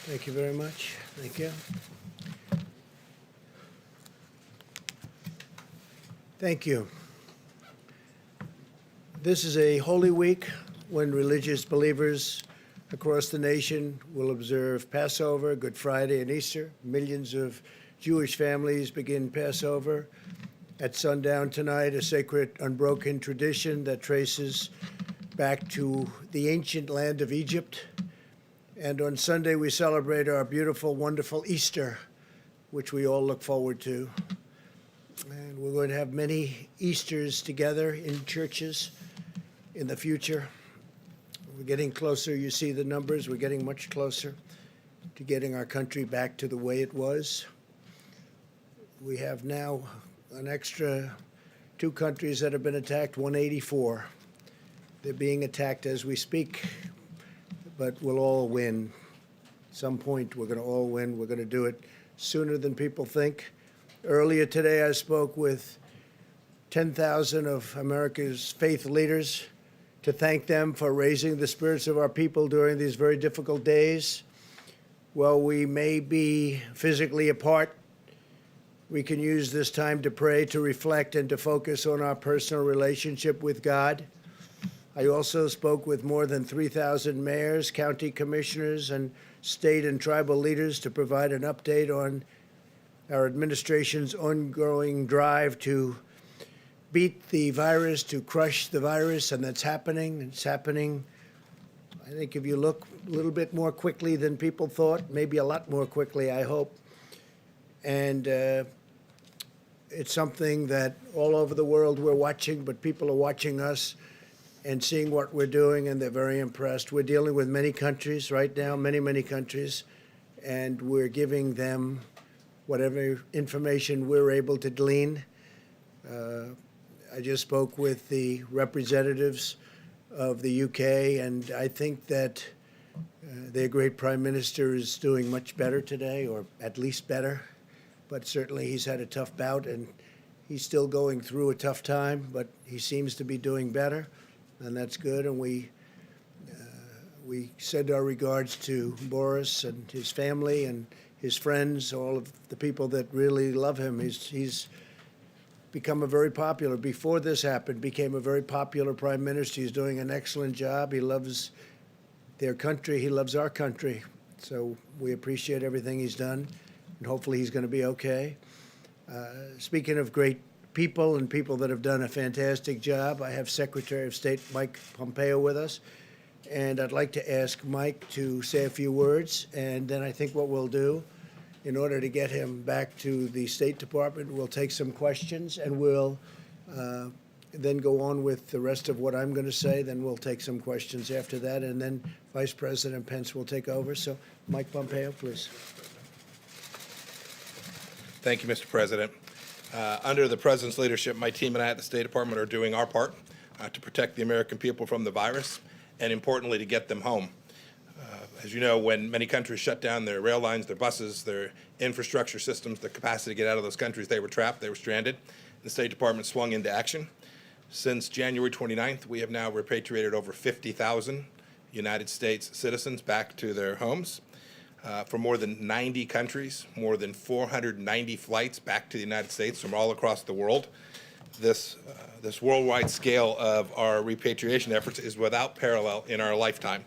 Thank you very much. Thank you. Thank you. This is a holy week when religious believers across the nation will observe Passover, Good Friday, and Easter. Millions of Jewish families begin Passover at sundown tonight, a sacred, unbroken tradition that traces back to the ancient land of Egypt. And on Sunday, we celebrate our beautiful, wonderful Easter, which we all look forward to. And we're going to have many Easters together in churches in the future. We're getting closer. You see the numbers. We're getting much closer to getting our country back to the way it was. We have now an extra 2 countries that have been attacked, 184. They're being attacked as we speak, but we'll all win. At some point, we're going to all win. We're going to do it sooner than people think. Earlier today, I spoke with 10,000 of America's faith leaders to thank them for raising the spirits of our people during these very difficult days. While we may be physically apart, we can use this time to pray, to reflect, and to focus on our personal relationship with God. I also spoke with more than 3,000 mayors, county commissioners, and state and tribal leaders to provide an update on our administration's ongoing drive to beat the virus, to crush the virus, and that's happening. It's happening, I think, if you look a little bit more quickly than people thought, maybe a lot more quickly, I hope. And it's something that all over the world we're watching, but people are watching us and seeing what we're doing, and they're very impressed. We're dealing with many countries right now, many, many countries, and we're giving them whatever information we're able to glean. I just spoke with the representatives of the UK, and I think that their great prime minister is doing much better today, or at least better. But certainly he's had a tough bout, and he's still going through a tough time, but he seems to be doing better, and that's good. And we send our regards to Boris and his family and his friends, all of the people that really love him. He's become a very popular, before this happened, became a very popular prime minister. He's doing an excellent job. He loves their country. He loves our country. So we appreciate everything he's done, and hopefully he's going to be okay. Speaking of great people and people that have done a fantastic job, I have Secretary of State Mike Pompeo with us. And I'd like to ask Mike to say a few words, and then I think what we'll do, in order to get him back to the State Department, we'll take some questions, and we'll then go on with the rest of what I'm going to say. Then we'll take some questions after that, and then Vice President Pence will take over. So, Mike Pompeo, please. Thank you, Mr. President. Under the President's leadership, my team and I at the State Department are doing our part to protect the American people from the virus, and importantly, to get them home. As you know, when many countries shut down their rail lines, their buses, their infrastructure systems, their capacity to get out of those countries, they were trapped, they were stranded. The State Department swung into action. Since January 29th, we have now repatriated over 50,000 United States citizens back to their homes. From more than 90 countries, more than 490 flights back to the United States from all across the world. This worldwide scale of our repatriation efforts is without parallel in our lifetime.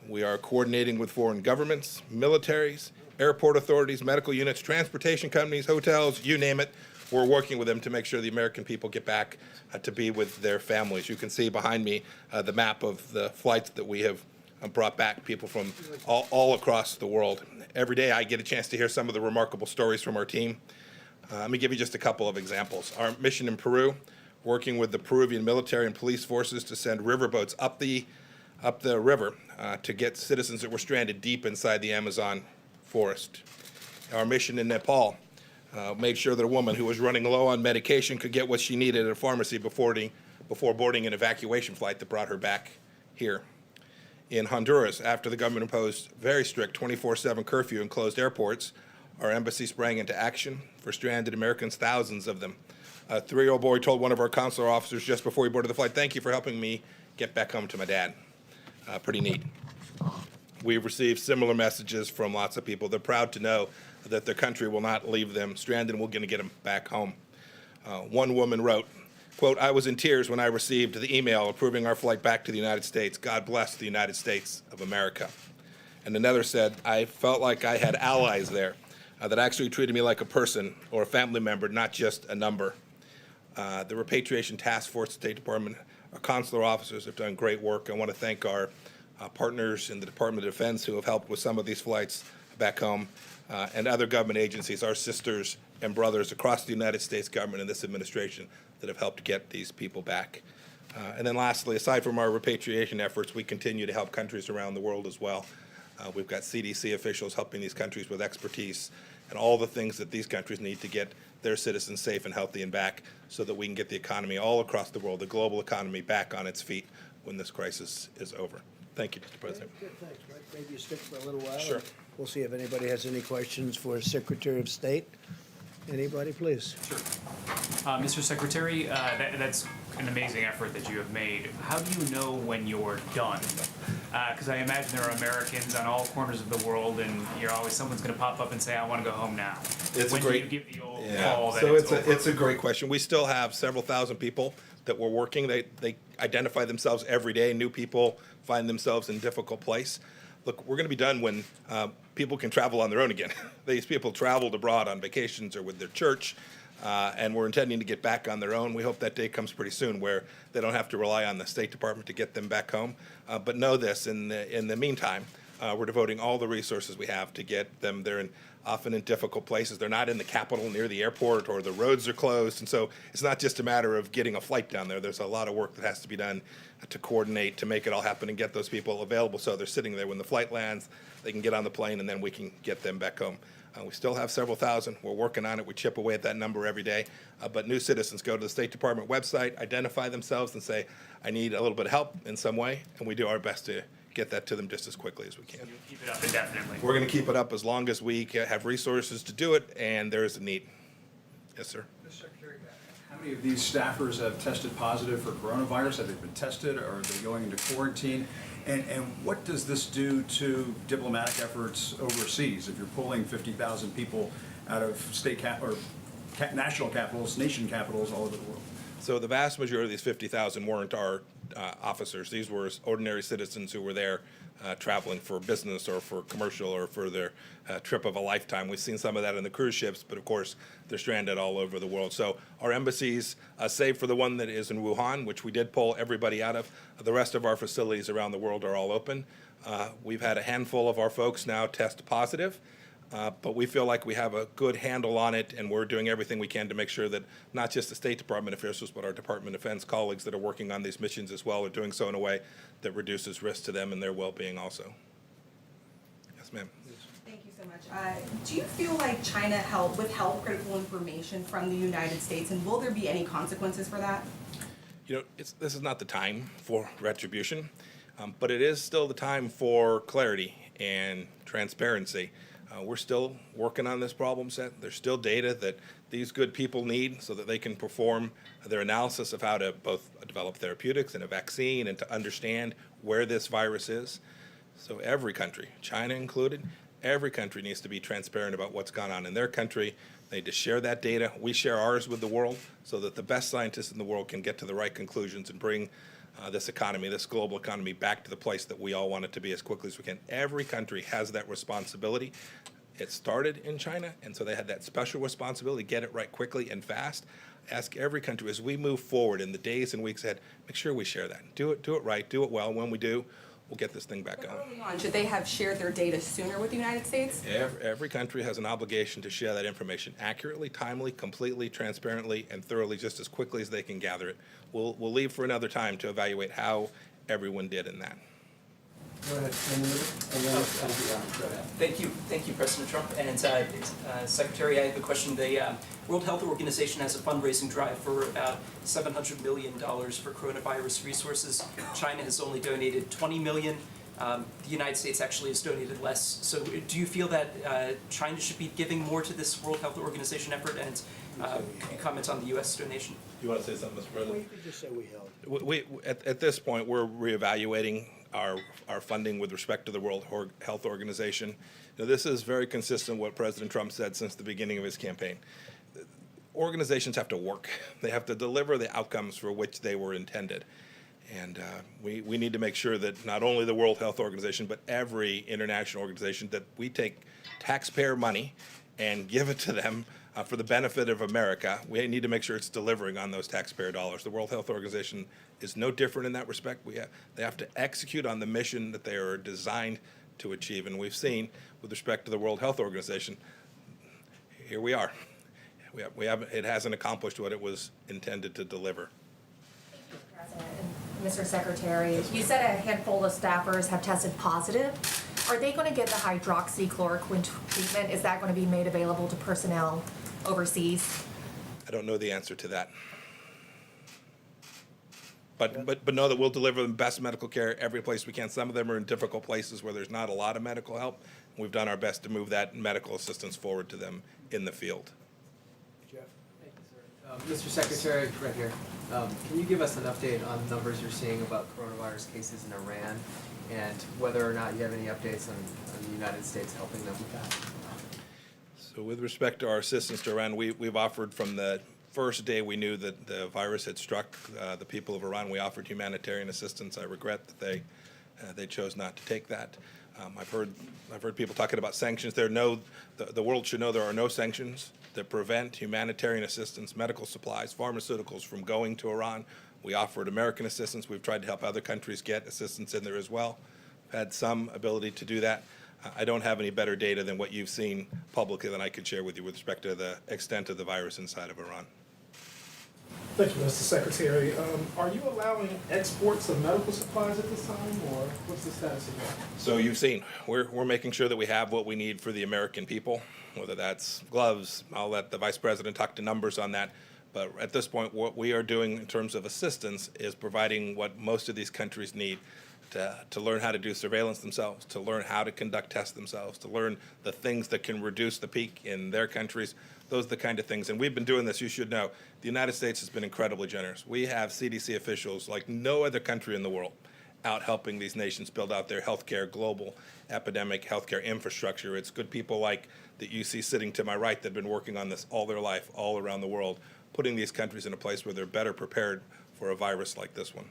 We are coordinating with foreign governments, militaries, airport authorities, medical units, transportation companies, hotels, you name it. We're working with them to make sure the American people get back to be with their families. You can see behind me the map of the flights that we have brought back people from all across the world. Every day I get a chance to hear some of the remarkable stories from our team. Let me give you just a couple of examples. Our mission in Peru, working with the Peruvian military and police forces to send riverboats up the river to get citizens that were stranded deep inside the Amazon forest. Our mission in Nepal made sure that a woman who was running low on medication could get what she needed at a pharmacy before boarding an evacuation flight that brought her back here. In Honduras, after the government imposed very strict 24/7 curfew and closed airports, our embassy sprang into action for stranded Americans, thousands of them. A 3-year-old boy told one of our consular officers just before he boarded the flight, "Thank you for helping me get back home to my dad." Pretty neat. We've received similar messages from lots of people. They're proud to know that their country will not leave them stranded and we're going to get them back home. One woman wrote, quote, "I was in tears when I received the email approving our flight back to the United States. God bless the United States of America." And another said, "I felt like I had allies there that actually treated me like a person or a family member, not just a number." The Repatriation Task Force, State Department, our consular officers have done great work. I want to thank our partners in the Department of Defense who have helped with some of these flights back home, and other government agencies, our sisters and brothers across the United States government and this administration that have helped get these people back. And then lastly, aside from our repatriation efforts, we continue to help countries around the world as well. We've got CDC officials helping these countries with expertise and all the things that these countries need to get their citizens safe and healthy and back so that we can get the economy all across the world, the global economy, back on its feet when this crisis is over. Thank you, Mr. President. Good, thanks, Mike. Maybe you stick for a little while. Sure. and We'll see if anybody has any questions for Secretary of State. Anybody, please? Mr. Secretary, that's an amazing effort that you have made. How do you know when you're done? Because I imagine there are Americans on all corners of the world, and you're always someone's going to pop up and say, "I want to go home now." It's when a great. do you give the old Yeah. call that So it's over? it's a great question. We still have several thousand people that we're working. They identify themselves every day. New people find themselves in a difficult place. Look, we're going to be done when people can travel on their own again. These people traveled abroad on vacations or with their church, and we're intending to get back on their own. We hope that day comes pretty soon where they don't have to rely on the State Department to get them back home. But know this, in the meantime, we're devoting all the resources we have to get them there, often in difficult places. They're not in the capital near the airport, or the roads are closed. And so it's not just a matter of getting a flight down there. There's a lot of work that has to be done to coordinate, to make it all happen and get those people available so they're sitting there when the flight lands, they can get on the plane, and then we can get them back home. We still have several thousand. We're working on it. We chip away at that number every day. But new citizens go to the State Department website, identify themselves, and say, "I need a little bit of help in some way," and we do our best to get that to them just as quickly as we can. You'll keep it up indefinitely. We're going to keep it up as long as we have resources to do it, and there is a need. Yes, sir. Mr. Secretary, how many of these staffers have tested positive for coronavirus? Have they been tested, or are they going into quarantine? And what does this do to diplomatic efforts overseas? If you're pulling 50,000 people out of national capitals, nation capitals all over the world. So the vast majority of these 50,000 weren't our officers. These were ordinary citizens who were there traveling for business or for commercial or for their trip of a lifetime. We've seen some of that in the cruise ships, but of course they're stranded all over the world. So our embassies, save for the one that is in Wuhan, which we did pull everybody out of, the rest of our facilities around the world are all open. We've had a handful of our folks now test positive. But we feel like we have a good handle on it, and we're doing everything we can to make sure that not just the State Department officials, but our Department of Defense colleagues that are working on these missions as well are doing so in a way that reduces risk to them and their well-being also. Yes, ma'am. Thank you so much. Do you feel like China withheld critical information from the United States, and will there be any consequences for that? You know, this is not the time for retribution, but it is still the time for clarity and transparency. We're still working on this problem set. There's still data that these good people need so that they can perform their analysis of how to both develop therapeutics and a vaccine and to understand where this virus is. So every country, China included, every country needs to be transparent about what's gone on in their country. They need to share that data. We share ours with the world so that the best scientists in the world can get to the right conclusions and bring this economy, this global economy, back to the place that we all want it to be as quickly as we can. Every country has that responsibility. It started in China, and so they had that special responsibility to get it right quickly and fast. Ask every country as we move forward in the days and weeks ahead, make sure we share that. Do it right, do it well. When we do, we'll get this thing back But on. early on, should they have shared their data sooner with the United States? Every country has an obligation to share that information accurately, timely, completely, transparently, and thoroughly, just as quickly as they can gather it. We'll leave for another time to evaluate how everyone did in that. Go ahead. Thank you, President Trump. And Secretary, I have a question. The World Health Organization has a fundraising drive for about $700 million for coronavirus resources. China has only donated $20 million. The United States actually has donated less. So do you feel that China should be giving more to this World Health Organization effort? And could you comment on the U.S. donation? You want to say something, Mr. Well, President? you could just say we held. At this point, we're reevaluating our funding with respect to the World Health Organization. This is very consistent with what President Trump said since the beginning of his campaign. Organizations have to work. They have to deliver the outcomes for which they were intended. And we need to make sure that not only the World Health Organization, but every international organization, that we take taxpayer money and give it to them for the benefit of America. We need to make sure it's delivering on those taxpayer dollars. The World Health Organization is no different in that respect. They have to execute on the mission that they are designed to achieve. And we've seen, with respect to the World Health Organization, here we are. It hasn't accomplished what it was intended to deliver. President and Mr. Secretary, you said a handful of staffers have tested positive. Are they going to get the hydroxychloroquine treatment? Is that going to be made available to personnel overseas? I don't know the answer to that. But know that we'll deliver the best medical care every place we can. Some of them are in difficult places where there's not a lot of medical help. We've done our best to move that medical assistance forward to them in the field. Jeff? Thank you, sir. Mr. Secretary, right here, can you give us an update on numbers you're seeing about coronavirus cases in Iran, and whether or not you have any updates on the United States helping them with that? So with respect to our assistance to Iran, we've offered from the first day we knew that the virus had struck the people of Iran, we offered humanitarian assistance. I regret that they chose not to take that. I've heard people talking about sanctions. The world should know there are no sanctions that prevent humanitarian assistance, medical supplies, pharmaceuticals from going to Iran. We offered American assistance. We've tried to help other countries get assistance in there as well. We've had some ability to do that. I don't have any better data than what you've seen publicly than I could share with you with respect to the extent of the virus inside of Iran. Thank you, Mr. Secretary. Are you allowing exports of medical supplies at this time, or what's the status of that? So you've seen, we're making sure that we have what we need for the American people, whether that's gloves. I'll let the Vice President talk to numbers on that. But at this point, what we are doing in terms of assistance is providing what most of these countries need to learn how to do surveillance themselves, to learn how to conduct tests themselves, to learn the things that can reduce the peak in their countries. Those are the kind of things. And we've been doing this, you should know. The United States has been incredibly generous. We have CDC officials like no other country in the world out helping these nations build out their healthcare, global epidemic healthcare infrastructure. It's good people like that you see sitting to my right that have been working on this all their life, all around the world, putting these countries in a place where they're better prepared for a virus like this one.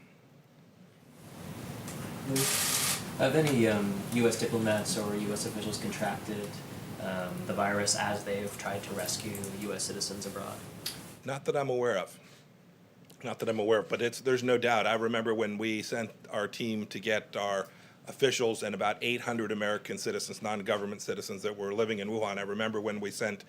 Have any U.S. diplomats or U.S. officials contracted the virus as they've tried to rescue U.S. citizens abroad? Not that I'm aware of. Not that I'm aware of, but there's no doubt. I remember when we sent our team to get our officials and about 800 American citizens, non-government citizens that were living in Wuhan. I remember when we sent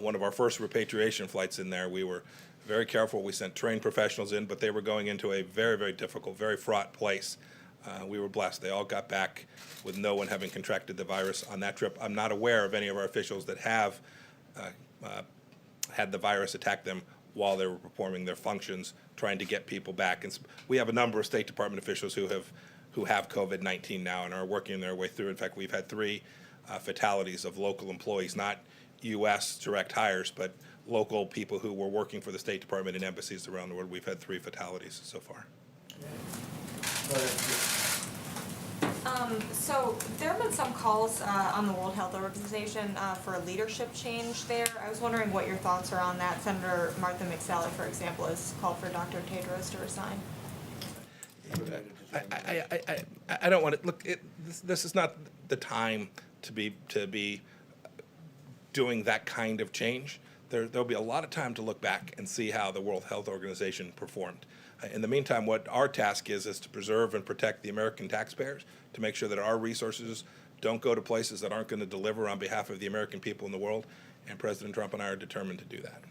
one of our first repatriation flights in there, we were very careful. We sent trained professionals in, but they were going into a very, very difficult, very fraught place. We were blessed. They all got back with no one having contracted the virus on that trip. I'm not aware of any of our officials that have had the virus attack them while they were performing their functions, trying to get people back. And we have a number of State Department officials who have COVID-19 now and are working their way through. In fact, we've had 3 fatalities of local employees, not U.S. direct hires, but local people who were working for the State Department and embassies around the world. We've had 3 fatalities so far. So there have been some calls on the World Health Organization for a leadership change there. I was wondering what your thoughts are on that. Senator Martha McSally, for example, has called for Dr. Tedros to resign. I don't want to look. This is not the time to be doing that kind of change. There'll be a lot of time to look back and see how the World Health Organization performed. In the meantime, what our task is to preserve and protect the American taxpayers, to make sure that our resources don't go to places that aren't going to deliver on behalf of the American people in the world. And President Trump and I are determined to do that.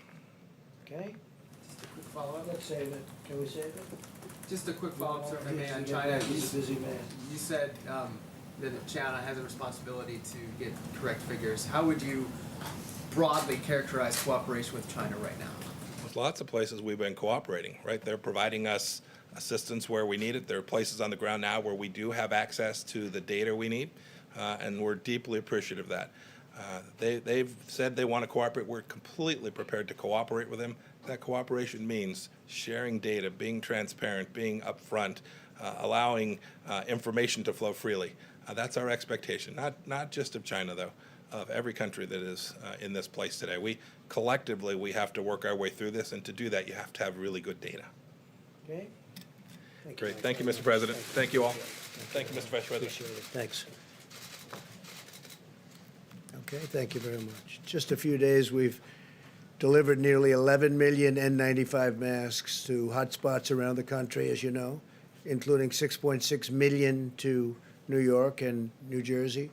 Okay, Just a quick follow-up. let's save it. Can we save it? Just a quick follow-up, sir, if I may, on He's China. a busy man. You said that China has a responsibility to get correct figures. How would you broadly characterize cooperation with China right now? There's lots of places we've been cooperating, right? They're providing us assistance where we need it. There are places on the ground now where we do have access to the data we need, and we're deeply appreciative of that. They've said they want to cooperate. We're completely prepared to cooperate with them. That cooperation means sharing data, being transparent, being upfront, allowing information to flow freely. That's our expectation, not just of China, though, of every country that is in this place today. Collectively, we have to work our way through this, and to do that, you have to have really good data. Okay? Thank you. Great. Thank you, Mr. President. Thank you all. Thank you, Mr. Vice President. Appreciate it. Thanks. Okay, thank you very much. Just a few days, we've delivered nearly 11 million N95 masks to hotspots around the country, as you know, including 6.6 million to New York and New Jersey,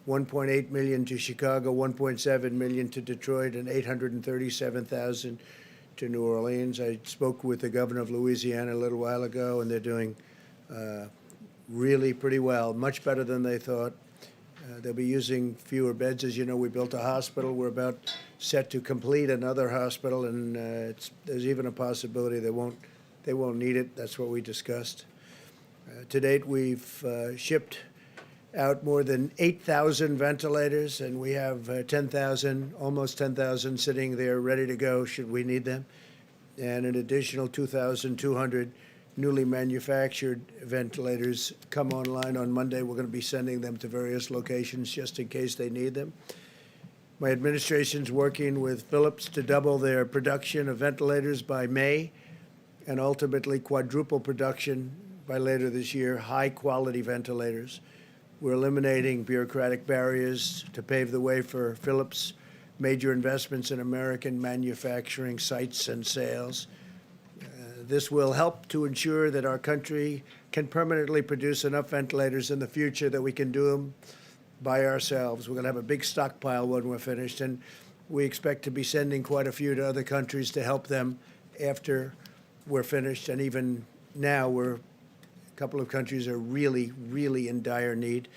1.8 million to Chicago, 1.7 million to Detroit, and 837,000 to New Orleans. I spoke with the governor of Louisiana a little while ago, and they're doing really pretty well, much better than they thought. They'll be using fewer beds. As you know, we built a hospital. We're about set to complete another hospital, and there's even a possibility they won't need it. That's what we discussed. To date, we've shipped out more than 8,000 ventilators, and we have almost 10,000 sitting there ready to go should we need them, and an additional 2,200 newly manufactured ventilators come online on Monday. We're going to be sending them to various locations just in case they need them. My administration's working with Philips to double their production of ventilators by May and ultimately quadruple production by later this year, high-quality ventilators. We're eliminating bureaucratic barriers to pave the way for Philips' major investments in American manufacturing sites and sales. This will help to ensure that our country can permanently produce enough ventilators in the future that we can do them by ourselves. We're going to have a big stockpile when we're finished, and we expect to be sending quite a few to other countries to help them after we're finished. And even now, a couple of countries are really, really in dire need,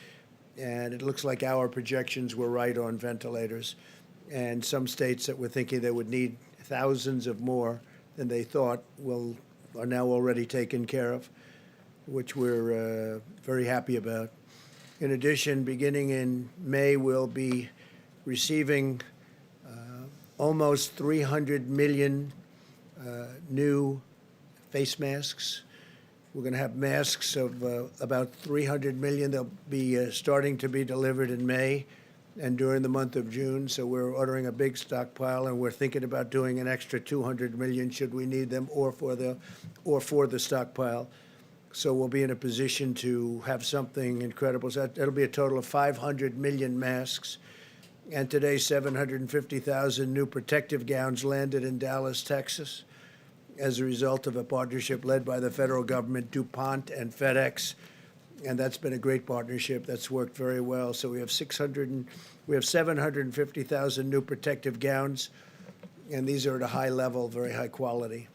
and it looks like our projections were right on ventilators. And some states that were thinking they would need thousands of more than they thought are now already taken care of, which we're very happy about. In addition, beginning in May, we'll be receiving almost 300 million new face masks. We're going to have masks of about 300 million. They'll be starting to be delivered in May and during the month of June. So we're ordering a big stockpile, and we're thinking about doing an extra 200 million should we need them, or for the stockpile. So we'll be in a position to have something incredible. So that'll be a total of 500 million masks. And today, 750,000 new protective gowns landed in Dallas, Texas, as a result of a partnership led by the federal government, DuPont and FedEx. And that's been a great partnership. That's worked very well. So we have 750,000 new protective gowns, and these are at a high level, very high quality.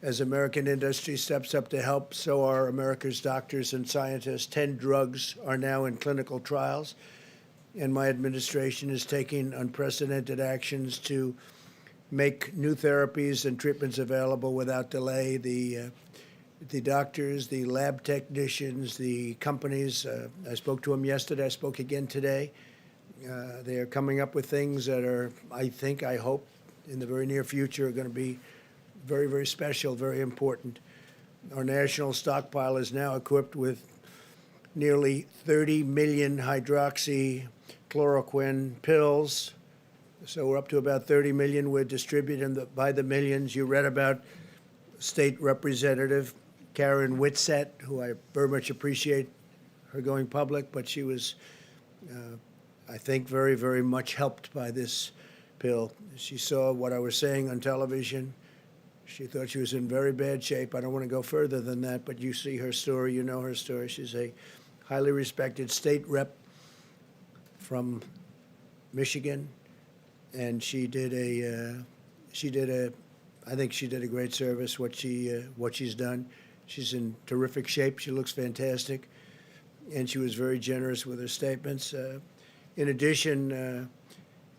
As American industry steps up to help, so are America's doctors and scientists. 10 drugs are now in clinical trials, and my administration is taking unprecedented actions to make new therapies and treatments available without delay. The doctors, the lab technicians, the companies, I spoke to them yesterday, I spoke again today. They are coming up with things that are, I hope, in the very near future are going to be very, very special, very important. Our national stockpile is now equipped with nearly 30 million hydroxychloroquine pills. So we're up to about 30 million. We're distributing them by the millions. You read about State Representative Karen Whitsett, who I very much appreciate her going public, but she was, I think, very, very much helped by this pill. She saw what I was saying on television. She thought she was in very bad shape. I don't want to go further than that, but you see her story, you know her story. She's a highly respected state rep from Michigan, and I think she did a great service, what she's done. She's in terrific shape. She looks fantastic, and she was very generous with her statements. In addition,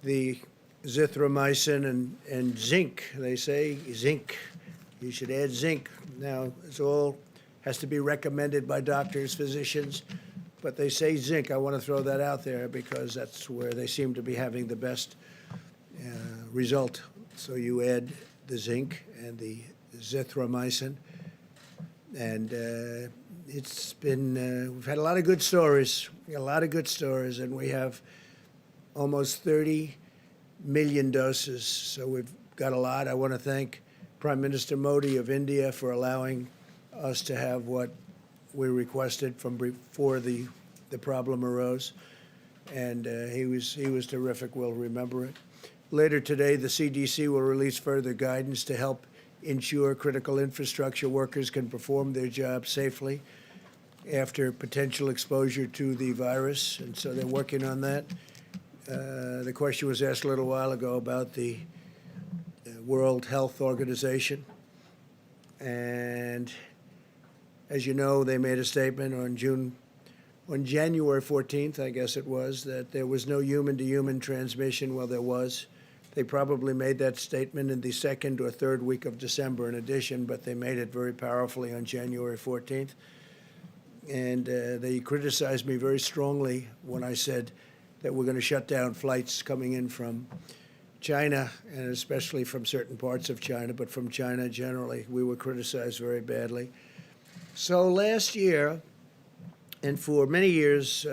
the azithromycin and zinc, they say zinc. You should add zinc. Now, it's all has to be recommended by doctors, physicians, but they say zinc. I want to throw that out there because that's where they seem to be having the best result. So you add the zinc and the zithromycin. And it's been, we've had a lot of good stories, and we have almost 30 million doses, so we've got a lot. I want to thank Prime Minister Modi of India for allowing us to have what we requested from before the problem arose, and he was terrific. We'll remember it. Later today, the CDC will release further guidance to help ensure critical infrastructure workers can perform their jobs safely after potential exposure to the virus, and so they're working on that. The question was asked a little while ago about the World Health Organization, and as you know, they made a statement on January 14th, I guess it was, that there was no human-to-human transmission. Well, there was. They probably made that statement in the second or third week of December in addition, but they made it very powerfully on January 14th. And they criticized me very strongly when I said that we're going to shut down flights coming in from China, and especially from certain parts of China, but from China generally. We were criticized very badly. So last year, and for many years,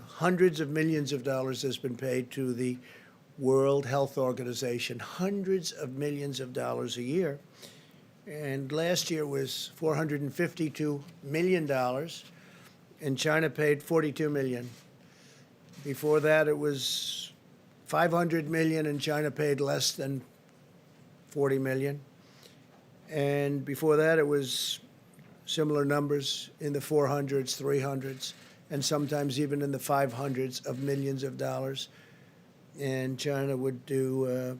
hundreds of millions of dollars has been paid to the World Health Organization, hundreds of millions of dollars a year. And last year was $452 million, and China paid $42 million. Before that, it was $500 million, and China paid less than $40 million. And before that, it was similar numbers in the 400s, 300s, and sometimes even in the 500s of millions of dollars. And China would do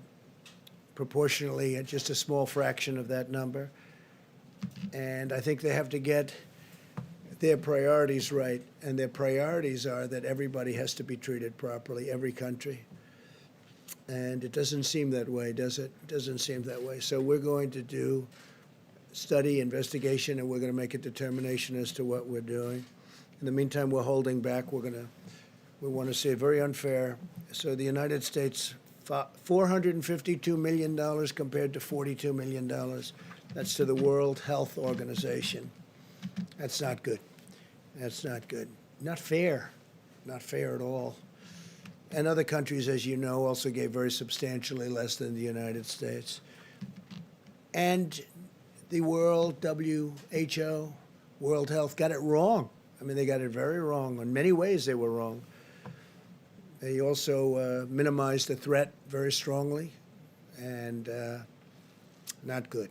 proportionally just a small fraction of that number. And I think they have to get their priorities right, and their priorities are that everybody has to be treated properly, every country. And it doesn't seem that way, does it? It doesn't seem that way. So we're going to do study, investigation, and we're going to make a determination as to what we're doing. In the meantime, we're holding back. We want to say very unfair. So the United States, $452 million compared to $42 million. That's to the World Health Organization. That's not good. That's not good. Not fair. Not fair at all. And other countries, as you know, also gave very substantially less than the United States. And the World WHO, World Health, got it wrong. I mean, they got it very wrong. In many ways, they were wrong. They also minimized the threat very strongly, and not good.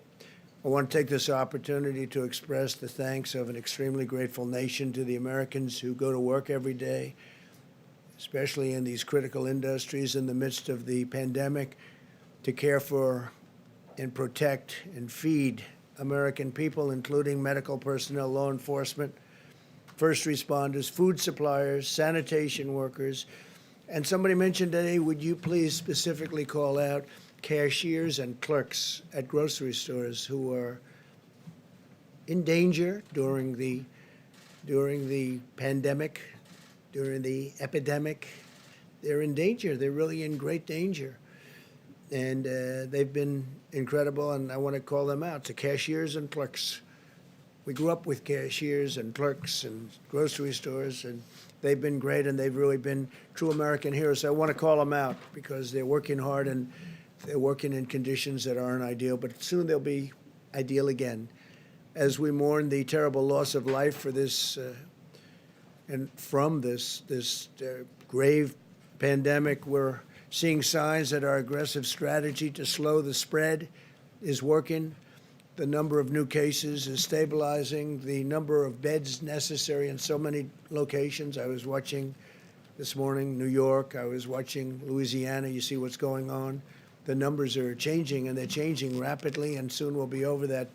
I want to take this opportunity to express the thanks of an extremely grateful nation to the Americans who go to work every day, especially in these critical industries in the midst of the pandemic, to care for and protect and feed American people, including medical personnel, law enforcement, first responders, food suppliers, sanitation workers. And somebody mentioned today, would you please specifically call out cashiers and clerks at grocery stores who are in danger during the pandemic, during the epidemic. They're in danger. They're really in great danger. And they've been incredible, and I want to call them out, to cashiers and clerks. We grew up with cashiers and clerks and grocery stores, and they've been great, and they've really been true American heroes. So I want to call them out because they're working hard, and they're working in conditions that aren't ideal, but soon they'll be ideal again. As we mourn the terrible loss of life for this and from this grave pandemic, we're seeing signs that our aggressive strategy to slow the spread is working. The number of new cases is stabilizing. The number of beds necessary in so many locations. I was watching this morning New York. I was watching Louisiana. You see what's going on. The numbers are changing, and they're changing rapidly, and soon we'll be over that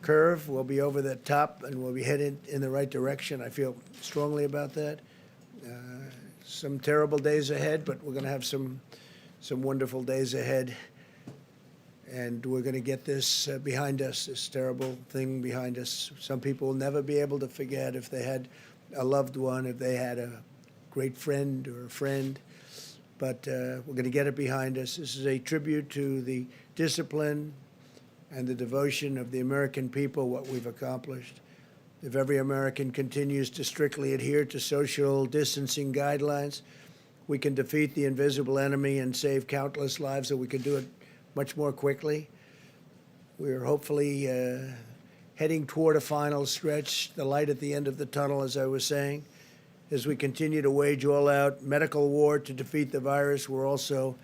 curve. We'll be over that top, and we'll be headed in the right direction. I feel strongly about that. Some terrible days ahead, but we're going to have some wonderful days ahead. And we're going to get this behind us, this terrible thing behind us. Some people will never be able to forget if they had a loved one, if they had a great friend or a friend. But we're going to get it behind us. This is a tribute to the discipline and the devotion of the American people what we've accomplished. If every American continues to strictly adhere to social distancing guidelines, we can defeat the invisible enemy and save countless lives, and we can do it much more quickly. We're hopefully heading toward a final stretch, the light at the end of the tunnel, as I was saying. As we continue to wage all-out medical war to defeat the virus, we're also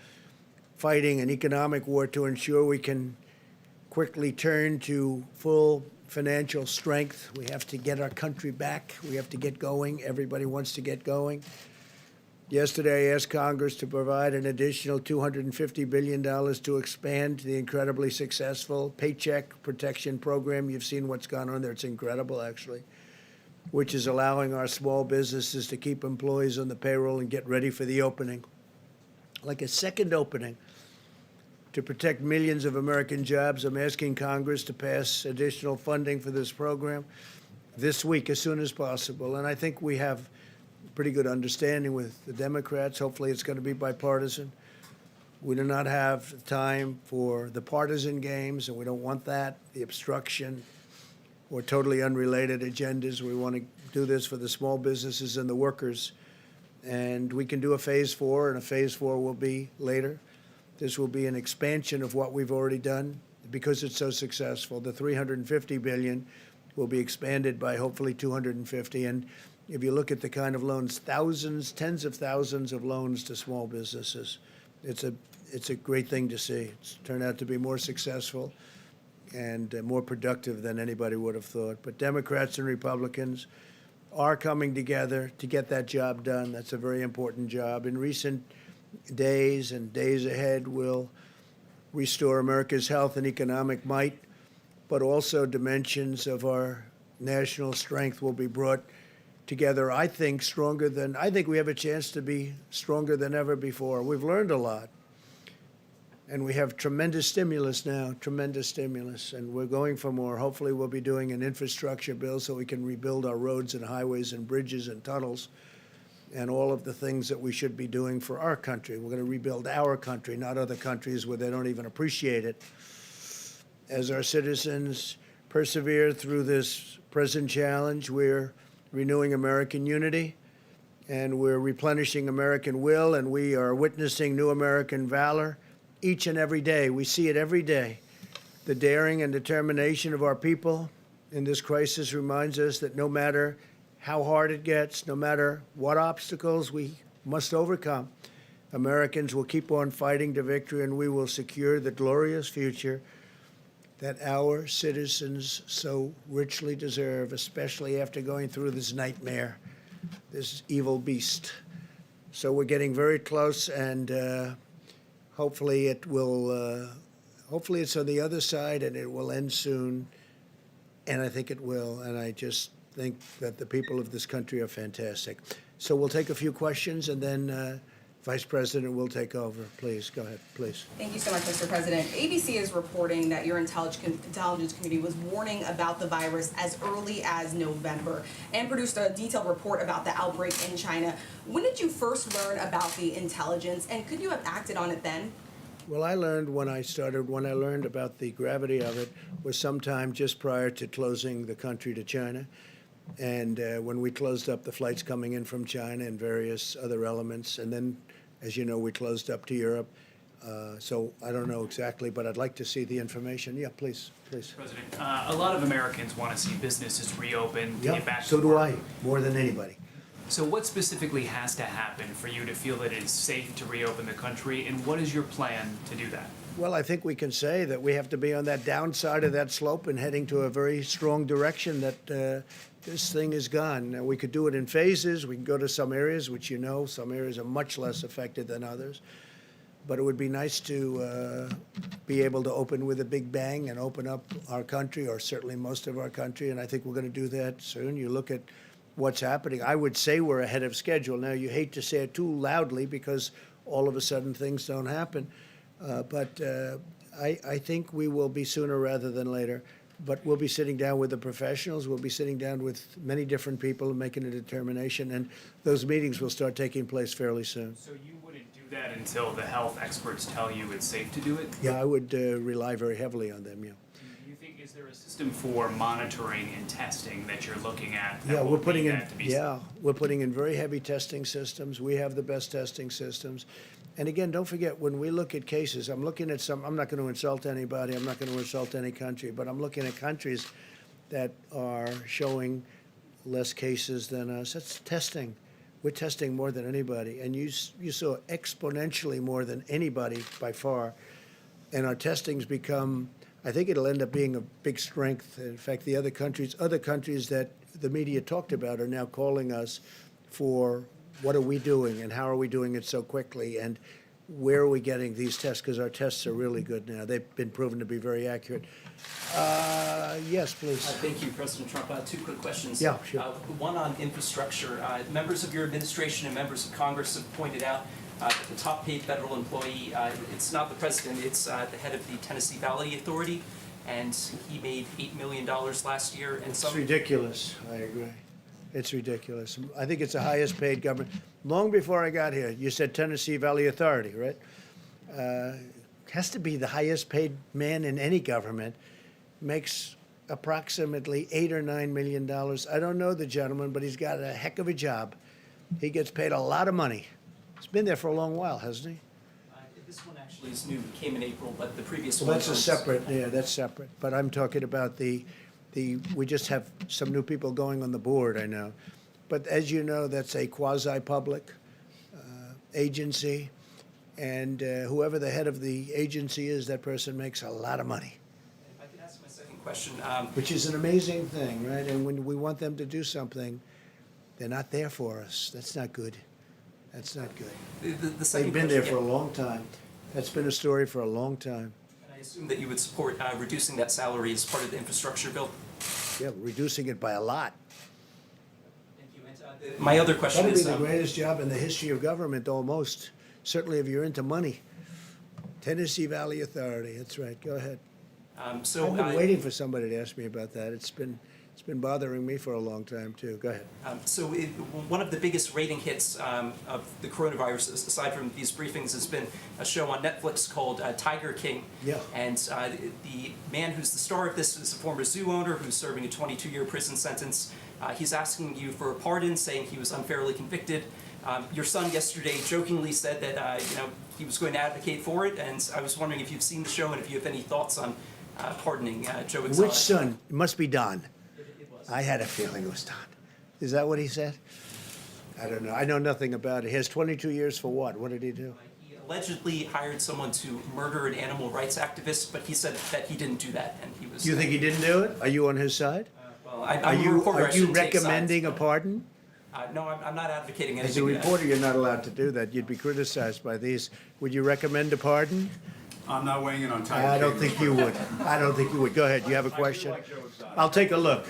fighting an economic war to ensure we can quickly turn to full financial strength. We have to get our country back. We have to get going. Everybody wants to get going. Yesterday, I asked Congress to provide an additional $250 billion to expand the incredibly successful Paycheck Protection Program. You've seen what's gone on there. It's incredible, actually, which is allowing our small businesses to keep employees on the payroll and get ready for the opening. Like a second opening to protect millions of American jobs, I'm asking Congress to pass additional funding for this program this week as soon as possible. And I think we have pretty good understanding with the Democrats. Hopefully it's going to be bipartisan. We do not have time for the partisan games, and we don't want that, the obstruction or totally unrelated agendas. We want to do this for the small businesses and the workers. And we can do a phase 4, and a phase 4 will be later. This will be an expansion of what we've already done because it's so successful. The $350 billion will be expanded by hopefully $250. And if you look at the kind of loans, thousands, tens of thousands of loans to small businesses, it's a great thing to see. It's turned out to be more successful and more productive than anybody would have thought. But Democrats and Republicans are coming together to get that job done. That's a very important job. In recent days and days ahead, we'll restore America's health and economic might, but also dimensions of our national strength will be brought together, I think we have a chance to be stronger than ever before. We've learned a lot. And we have tremendous stimulus now, tremendous stimulus, and we're going for more. Hopefully we'll be doing an infrastructure bill so we can rebuild our roads and highways and bridges and tunnels and all of the things that we should be doing for our country. We're going to rebuild our country, not other countries where they don't even appreciate it. As our citizens persevere through this present challenge, we're renewing American unity, and we're replenishing American will, and we are witnessing new American valor each and every day. We see it every day. The daring and determination of our people in this crisis reminds us that no matter how hard it gets, no matter what obstacles we must overcome, Americans will keep on fighting to victory, and we will secure the glorious future that our citizens so richly deserve, especially after going through this nightmare, this evil beast. So we're getting very close, and hopefully it will, hopefully it's on the other side and it will end soon, and I think it will, and I just think that the people of this country are fantastic. So we'll take a few questions, and then Vice President will take over. Please, go ahead, please. Thank you so much, Mr. President. ABC is reporting that your intelligence committee was warning about the virus as early as November and produced a detailed report about the outbreak in China. When did you first learn about the intelligence, and could you have acted on it then? Well, I learned when I learned about the gravity of it was sometime just prior to closing the country to China. And when we closed up the flights coming in from China and various other elements, and then, as you know, we closed up to Europe. So I don't know exactly, but I'd like to see the information. Yeah, please, please. President, a lot of Americans want to see businesses reopen, to get back to so do work. I, more than anybody. So what specifically has to happen for you to feel that it is safe to reopen the country, and what is your plan to do that? Well, I think we can say that we have to be on that downside of that slope and heading to a very strong direction that this thing is gone. Now, we could do it in phases. We can go to some areas, which you know, some areas are much less affected than others. But it would be nice to be able to open with a big bang and open up our country, or certainly most of our country, and I think we're going to do that soon. You look at what's happening. I would say we're ahead of schedule. Now, you hate to say it too loudly because all of a sudden things don't happen. But I think we will be sooner rather than later. But we'll be sitting down with the professionals. We'll be sitting down with many different people and making a determination. And those meetings will start taking place fairly soon. So you wouldn't do that until the health experts tell you it's safe to do it? Yeah, I would rely very heavily on them, yeah. Is there a system for monitoring and testing that you're looking at? that Yeah, will we're putting lead in, that to be- yeah, we're putting in very heavy testing systems. We have the best testing systems. And again, don't forget, when we look at cases, I'm looking at some, I'm not going to insult anybody, I'm not going to insult any country, but I'm looking at countries that are showing less cases than us. That's testing. We're testing more than anybody. And you saw exponentially more than anybody by far. And our testing's become, I think it'll end up being a big strength. In fact, the other countries that the media talked about are now calling us for what are we doing and how are we doing it so quickly and where are we getting these tests, because our tests are really good now. They've been proven to be very accurate. Yes, please. Thank you, President Trump. Two quick questions. Yeah, sure. One on infrastructure. Members of your administration and members of Congress have pointed out that the top paid federal employee, it's not the president, it's the head of the Tennessee Valley Authority, and he made $8 million last year. And It's ridiculous. I agree. It's ridiculous. I think it's the highest paid government. Long before I got here, you said Tennessee Valley Authority, right? Has to be the highest paid man in any government. Makes approximately $8 or $9 million. I don't know the gentleman, but he's got a heck of a job. He gets paid a lot of money. He's been there for a long while, hasn't he? This one actually is new, it came in April, but the previous Well, one that's a was- separate, yeah, that's separate. But I'm talking about we just have some new people going on the board, I know. But as you know, that's a quasi-public agency. And whoever the head of the agency is, that person makes a lot of money, If I could ask my second question. which is an amazing thing, right? And when we want them to do something, they're not there for us. That's not good. That's not good. The second They've been there question- for a long time. That's been a story for a long time. And I assume that you would support reducing that salary as part of the infrastructure bill. Yeah, reducing it by a lot. Thank you. And, my other question That'd be is, the greatest job in the history of government, almost. Certainly if you're into money. Tennessee Valley Authority, that's right. Go ahead. so I've been waiting for somebody to ask me about that. It's been bothering me for a long time, too. Go ahead. One of the biggest rating hits of the coronavirus, aside from these briefings, has been a show on Netflix called Tiger King. Yeah. And the man who's the star of this is a former zoo owner who's serving a 22-year prison sentence. He's asking you for a pardon, saying he was unfairly convicted. Your son yesterday jokingly said that he was going to advocate for it, and I was wondering if you've seen the show and if you have any thoughts on pardoning Joe Exotic. Which son? It must be Don. I had a feeling it was Don. Is that what he said? I don't know. I know nothing about it. He has 22 years for what? What did he do? He allegedly hired someone to murder an animal rights activist, but he said that he didn't do that, and he was. Do you think he didn't do it? Are you on his side? Well, Are I'm a reporter. I you shouldn't take sides. recommending a pardon? No, I'm not advocating As a anything. reporter, you're not allowed to do that. You'd be criticized by these. Would you recommend a pardon? I'm not weighing in on Tiger I don't King. think you would. I don't think you would. Go ahead. You have a question? I do like Joe Exotic. I'll take a look.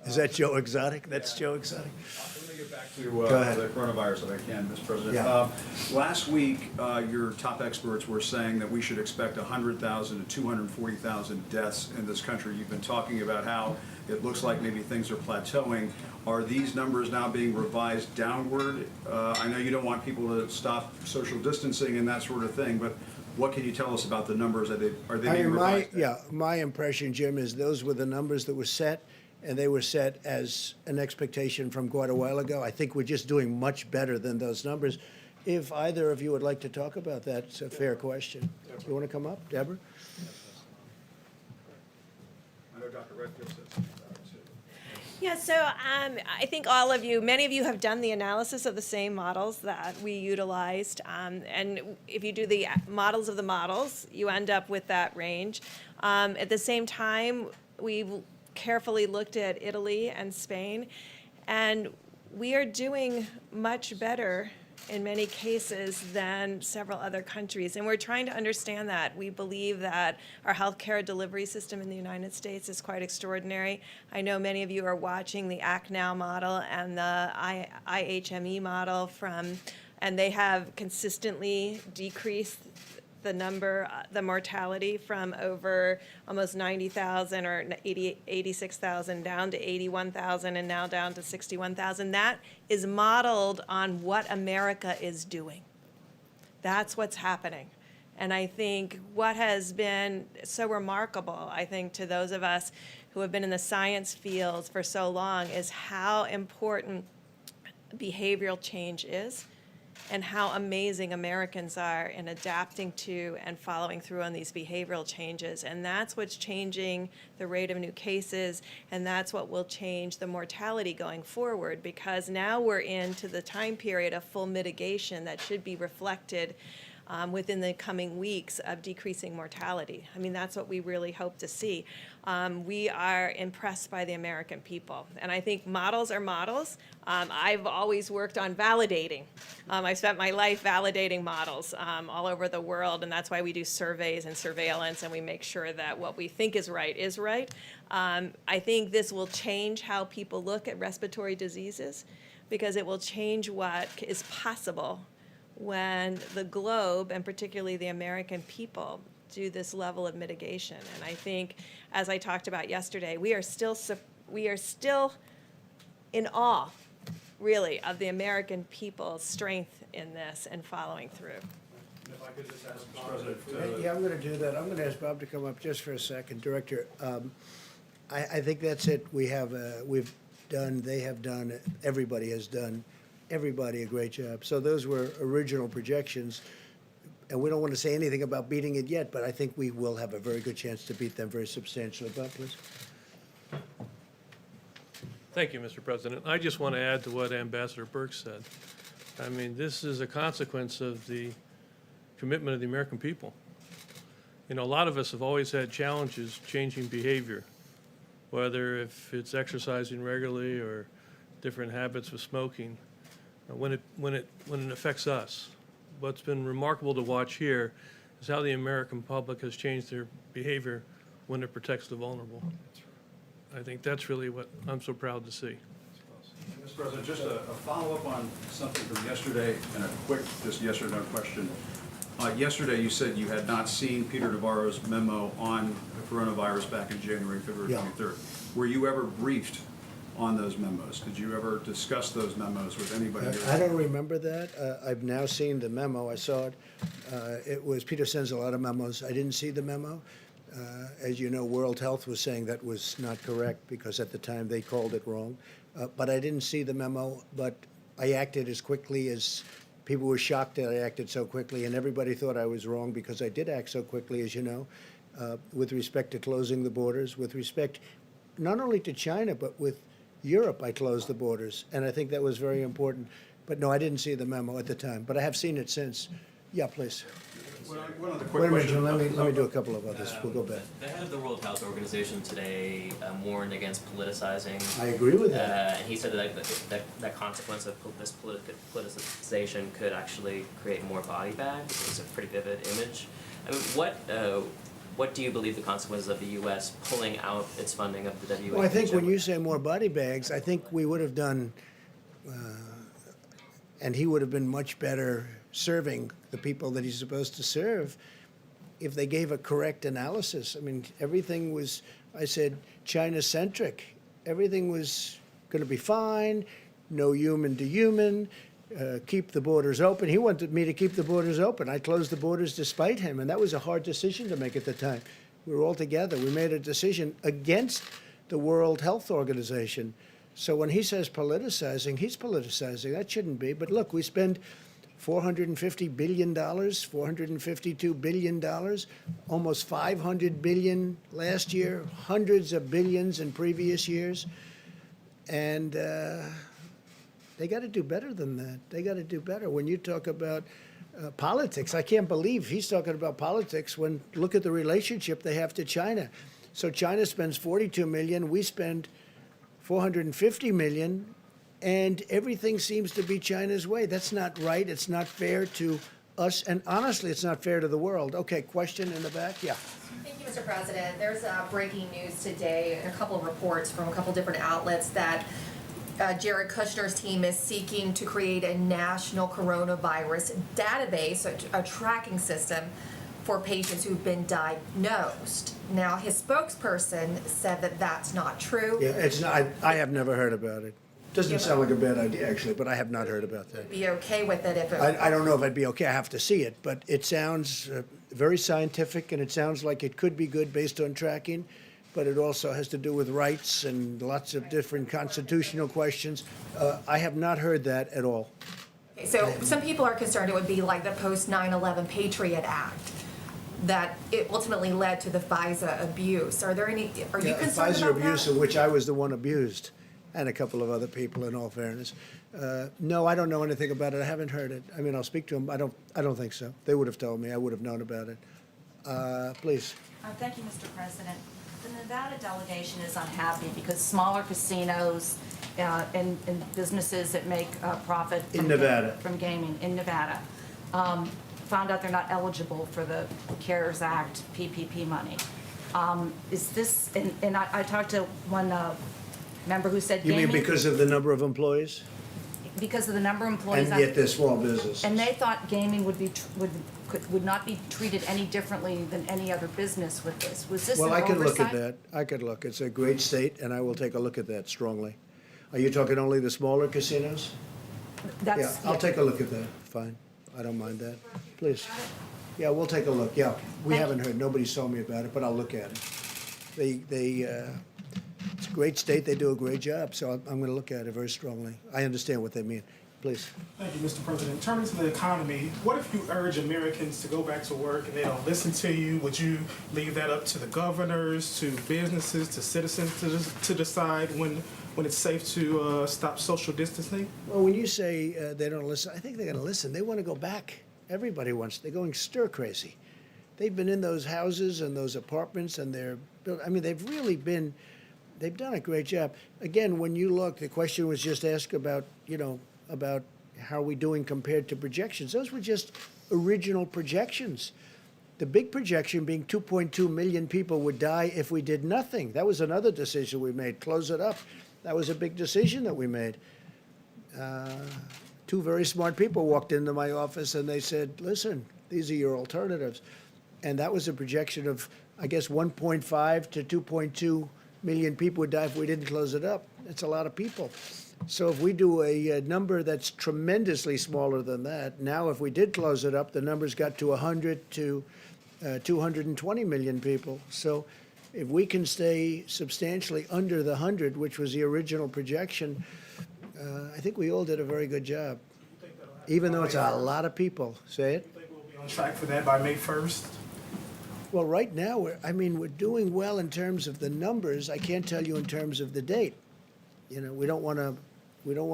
Is that Joe Exotic? That's Joe Exotic. Let me get back to Go ahead. the coronavirus if I can, Mr. President. Yeah. Last week, your top experts were saying that we should expect 100,000 to 240,000 deaths in this country. You've been talking about how it looks like maybe things are plateauing. Are these numbers now being revised downward? I know you don't want people to stop social distancing and that sort of thing, but what can you tell us about the numbers? Are they being revised? My impression, Jim, is those were the numbers that were set, and they were set as an expectation from quite a while ago. I think we're just doing much better than those numbers. If either of you would like to talk about that, it's a fair question. You want to come up, Deborah? I know Dr. Redfield said something about it too. Yeah, so I think many of you have done the analysis of the same models that we utilized. And if you do the models of the models, you end up with that range. At the same time, we carefully looked at Italy and Spain, and we are doing much better in many cases than several other countries. And we're trying to understand that. We believe that our healthcare delivery system in the United States is quite extraordinary. I know many of you are watching the Act Now model and the IHME model and they have consistently decreased the mortality from over almost 90,000 or 86,000 down to 81,000 and now down to 61,000. That is modeled on what America is doing. That's what's happening. And I think what has been so remarkable, I think, to those of us who have been in the science fields for so long is how important behavioral change is and how amazing Americans are in adapting to and following through on these behavioral changes. And that's what's changing the rate of new cases, and that's what will change the mortality going forward, because now we're into the time period of full mitigation that should be reflected within the coming weeks of decreasing mortality. I mean, that's what we really hope to see. We are impressed by the American people. And I think models are models. I've always worked on validating. I spent my life validating models all over the world, and that's why we do surveys and surveillance, and we make sure that what we think is right is right. I think this will change how people look at respiratory diseases, because it will change what is possible when the globe, and particularly the American people, do this level of mitigation. And I think, as I talked about yesterday, we are still in awe, really, of the American people's strength in this and following through. If I could just ask Mr. President. Yeah, I'm going to do that. I'm going to ask Bob to come up just for a second. Director, I think that's it. We've done, they have done, everybody has done, everybody a great job. So those were original projections, and we don't want to say anything about beating it yet, but I think we will have a very good chance to beat them very substantially. Bob, please. Thank you, Mr. President. I just want to add to what Ambassador Burke said. I mean, this is a consequence of the commitment of the American people. You know, a lot of us have always had challenges changing behavior, whether if it's exercising regularly or different habits with smoking, when it affects us. What's been remarkable to watch here is how the American public has changed their behavior when it protects the vulnerable. I think that's really what I'm so proud to see. Mr. President, just a follow-up on something from yesterday and a quick, just yes or no question. Yesterday, you said you had not seen Peter Navarro's memo on the coronavirus back in January, February 23rd. Were you ever briefed on those memos? Did you ever discuss those memos with anybody? I don't remember that. I've now seen the memo. I saw it. It was, Peter sends a lot of memos. I didn't see the memo. As you know, World Health was saying that was not correct because at the time they called it wrong. But I didn't see the memo, but I acted as quickly as people were shocked that I acted so quickly, and everybody thought I was wrong because I did act so quickly, as you know, with respect to closing the borders, with respect not only to China, but with Europe, I closed the borders, and I think that was very important. But no, I didn't see the memo at the time, but I have seen it since. Yeah, please. One other quick Wait a minute, question. Jim, let me do a couple of others. We'll go back. The head of the World Health Organization today warned against politicizing. I agree with that. And he said that consequence of this politicization could actually create more body bags. It was a pretty vivid image. I mean, what do you believe the consequences of the U.S. pulling out its funding of the WHO? Well, I think when you say more body bags, I think we would have done, and he would have been much better serving the people that he's supposed to serve if they gave a correct analysis. I mean, everything was, I said, China-centric. Everything was going to be fine, no human to human, keep the borders open. He wanted me to keep the borders open. I closed the borders despite him, and that was a hard decision to make at the time. We were all together. We made a decision against the World Health Organization. So when he says politicizing, he's politicizing. That shouldn't be. But look, we spend $450 billion, $452 billion, almost $500 billion last year, hundreds of billions in previous years. And they got to do better than that. They got to do better. When you talk about politics, I can't believe he's talking about politics when look at the relationship they have to China. So China spends $42 million, we spend $450 million, and everything seems to be China's way. That's not right. It's not fair to us, and honestly, it's not fair to the world. Okay, question in the back? Yeah. Thank you, Mr. President. There's breaking news today and a couple of reports from a couple different outlets that Jared Kushner's team is seeking to create a national coronavirus database, a tracking system for patients who've been diagnosed. Now, his spokesperson said that that's not true. Yeah, it's not. I have never heard about it. Doesn't sound like a bad idea, actually, but I have not heard about that. Be okay with it if it. I don't know if I'd be okay, I have to see it, but it sounds very scientific, and it sounds like it could be good based on tracking, but it also has to do with rights and lots of different constitutional questions. I have not heard that at all. So some people are concerned it would be like the post 9/11 Patriot Act, that it ultimately led to the FISA abuse. Are you concerned Pfizer about abuse, that? of which I was the one abused, and a couple of other people, in all fairness. No, I don't know anything about it. I haven't heard it. I mean, I'll speak to them. I don't think so. They would have told me. I would have known about it. Please. Thank you, Mr. President. The Nevada delegation is unhappy because smaller casinos and businesses that make profit In Nevada. from gaming in Nevada found out they're not eligible for the CARES Act PPP money. Is this, and I talked to one member who said You gaming. mean because of the number of employees? Because of the number of employees. And yet they're small businesses. And they thought gaming would not be treated any differently than any other business with this. Was this an Well, I oversight? could look at that. I could look. It's a great state, and I will take a look at that strongly. Are you talking only the smaller casinos? Yeah, I'll take a look at that. Fine. I don't mind that. Please. Yeah, we'll take a look. Yeah, we haven't heard. Nobody's told me about it, but I'll look at it. It's a great state. They do a great job, so I'm going to look at it very strongly. I understand what they mean. Please. Thank you, Mr. President. Turning to the economy, what if you urge Americans to go back to work and they don't listen to you? Would you leave that up to the governors, to businesses, to citizens to decide when it's safe to stop social distancing? Well, when you say they don't listen, I think they're going to listen. They want to go back. Everybody wants. They're going stir crazy. They've been in those houses and those apartments, and they're built. I mean, they've really been. They've done a great job. Again, when you look, the question was just asked about, about how are we doing compared to projections. Those were just original projections. The big projection being 2.2 million people would die if we did nothing. That was another decision we made. Close it up. That was a big decision that we made. Two very smart people walked into my office and they said, listen, these are your alternatives. And that was a projection of, I guess, 1.5 to 2.2 million people would die if we didn't close it up. That's a lot of people. So if we do a number that's tremendously smaller than that, now if we did close it up, the numbers got to 100 to 220 million people. So if we can stay substantially under the 100, which was the original projection, I think we all did a very good job, even though it's a lot of people. Say it? Do you think we'll be on track for that by May 1st? Well, right now, we're doing well in terms of the numbers. I can't tell you in terms of the date. We don't want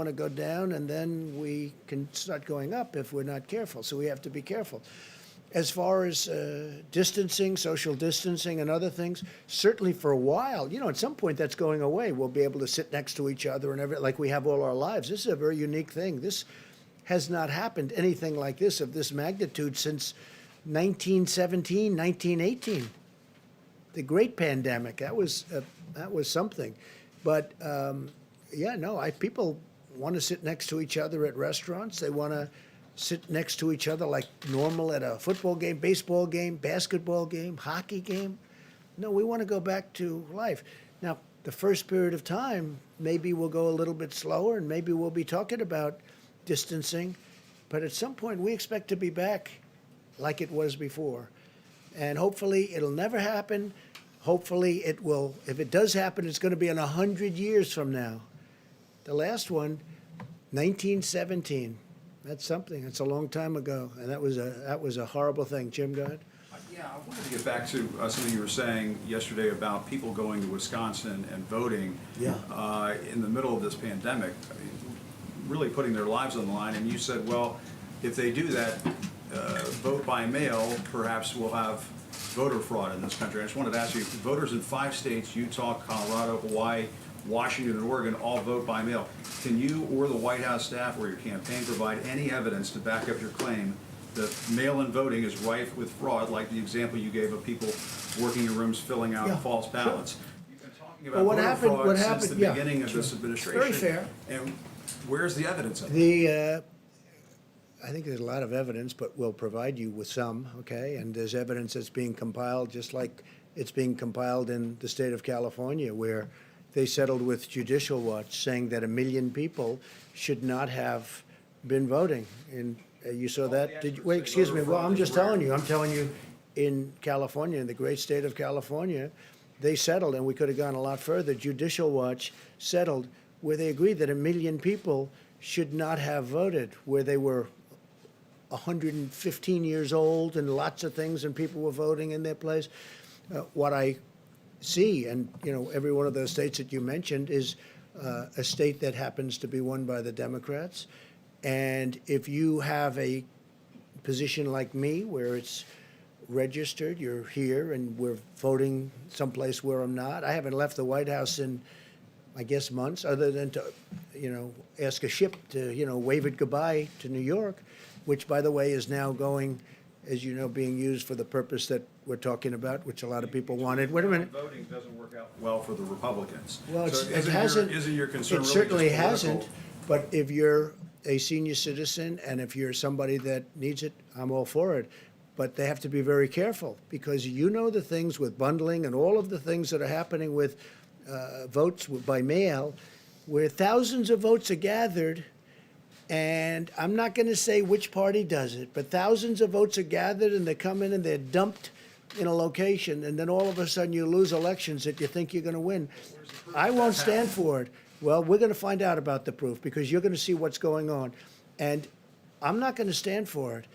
to go down, and then we can start going up if we're not careful. So we have to be careful. As far as distancing, social distancing, and other things, certainly for a while, at some point that's going away. We'll be able to sit next to each other and everything like we have all our lives. This is a very unique thing. This has not happened, anything like this of this magnitude, since 1917, 1918. The great pandemic, that was something. But people want to sit next to each other at restaurants. They want to sit next to each other like normal at a football game, baseball game, basketball game, hockey game. No, we want to go back to life. Now, the first period of time, maybe we'll go a little bit slower, and maybe we'll be talking about distancing. But at some point, we expect to be back like it was before. And hopefully, it'll never happen. Hopefully, it will. If it does happen, it's going to be in 100 years from now. The last one, 1917. That's something. That's a long time ago, and that was a horrible thing. Jim, go ahead. Yeah, I wanted to get back to something you were saying yesterday about people going to Wisconsin and voting in the middle of this pandemic, really putting their lives on the line. And you said, well, if they do that, vote by mail, perhaps we'll have voter fraud in this country. I just wanted to ask you, voters in 5 states, Utah, Colorado, Hawaii, Washington, and Oregon, all vote by mail. Can you or the White House staff or your campaign provide any evidence to back up your claim that mail-in voting is rife with fraud, like the example you gave of people working in rooms filling out false ballots? You've been talking about voter fraud since the beginning of this administration. Very fair. And where's the evidence of it? I think there's a lot of evidence, but we'll provide you with some, okay? And there's evidence that's being compiled, just like it's being compiled in the state of California, where they settled with Judicial Watch, saying that 1 million people should not have been voting. And you saw that? Did you, wait, excuse me. Well, I'm just telling you. I'm telling you, in California, in the great state of California, they settled, and we could have gone a lot further. Judicial Watch settled where they agreed that 1 million people should not have voted, where they were 115 years old and lots of things, and people were voting in their place. What I see, and every one of those states that you mentioned is a state that happens to be won by the Democrats. And if you have a position like me, where it's registered, you're here, and we're voting someplace where I'm not. I haven't left the White House in, I guess, months, other than to, ask a ship to, wave it goodbye to New York, which, by the way, is now going, as you know, being used for the purpose that we're talking about, which a lot of people wanted. Wait a minute. Voting doesn't work out well for the Republicans. Well, So it hasn't. Isn't your concern It really certainly just hasn't. political? But if you're a senior citizen and if you're somebody that needs it, I'm all for it. But they have to be very careful, because the things with bundling and all of the things that are happening with votes by mail, where thousands of votes are gathered, and I'm not going to say which party does it, but thousands of votes are gathered and they come in and they're dumped in a location, and then all of a sudden you lose elections that you think you're going to win. I won't stand for it. Well, we're going to find out about the proof, because you're going to see what's going on. And I'm not going to stand for it.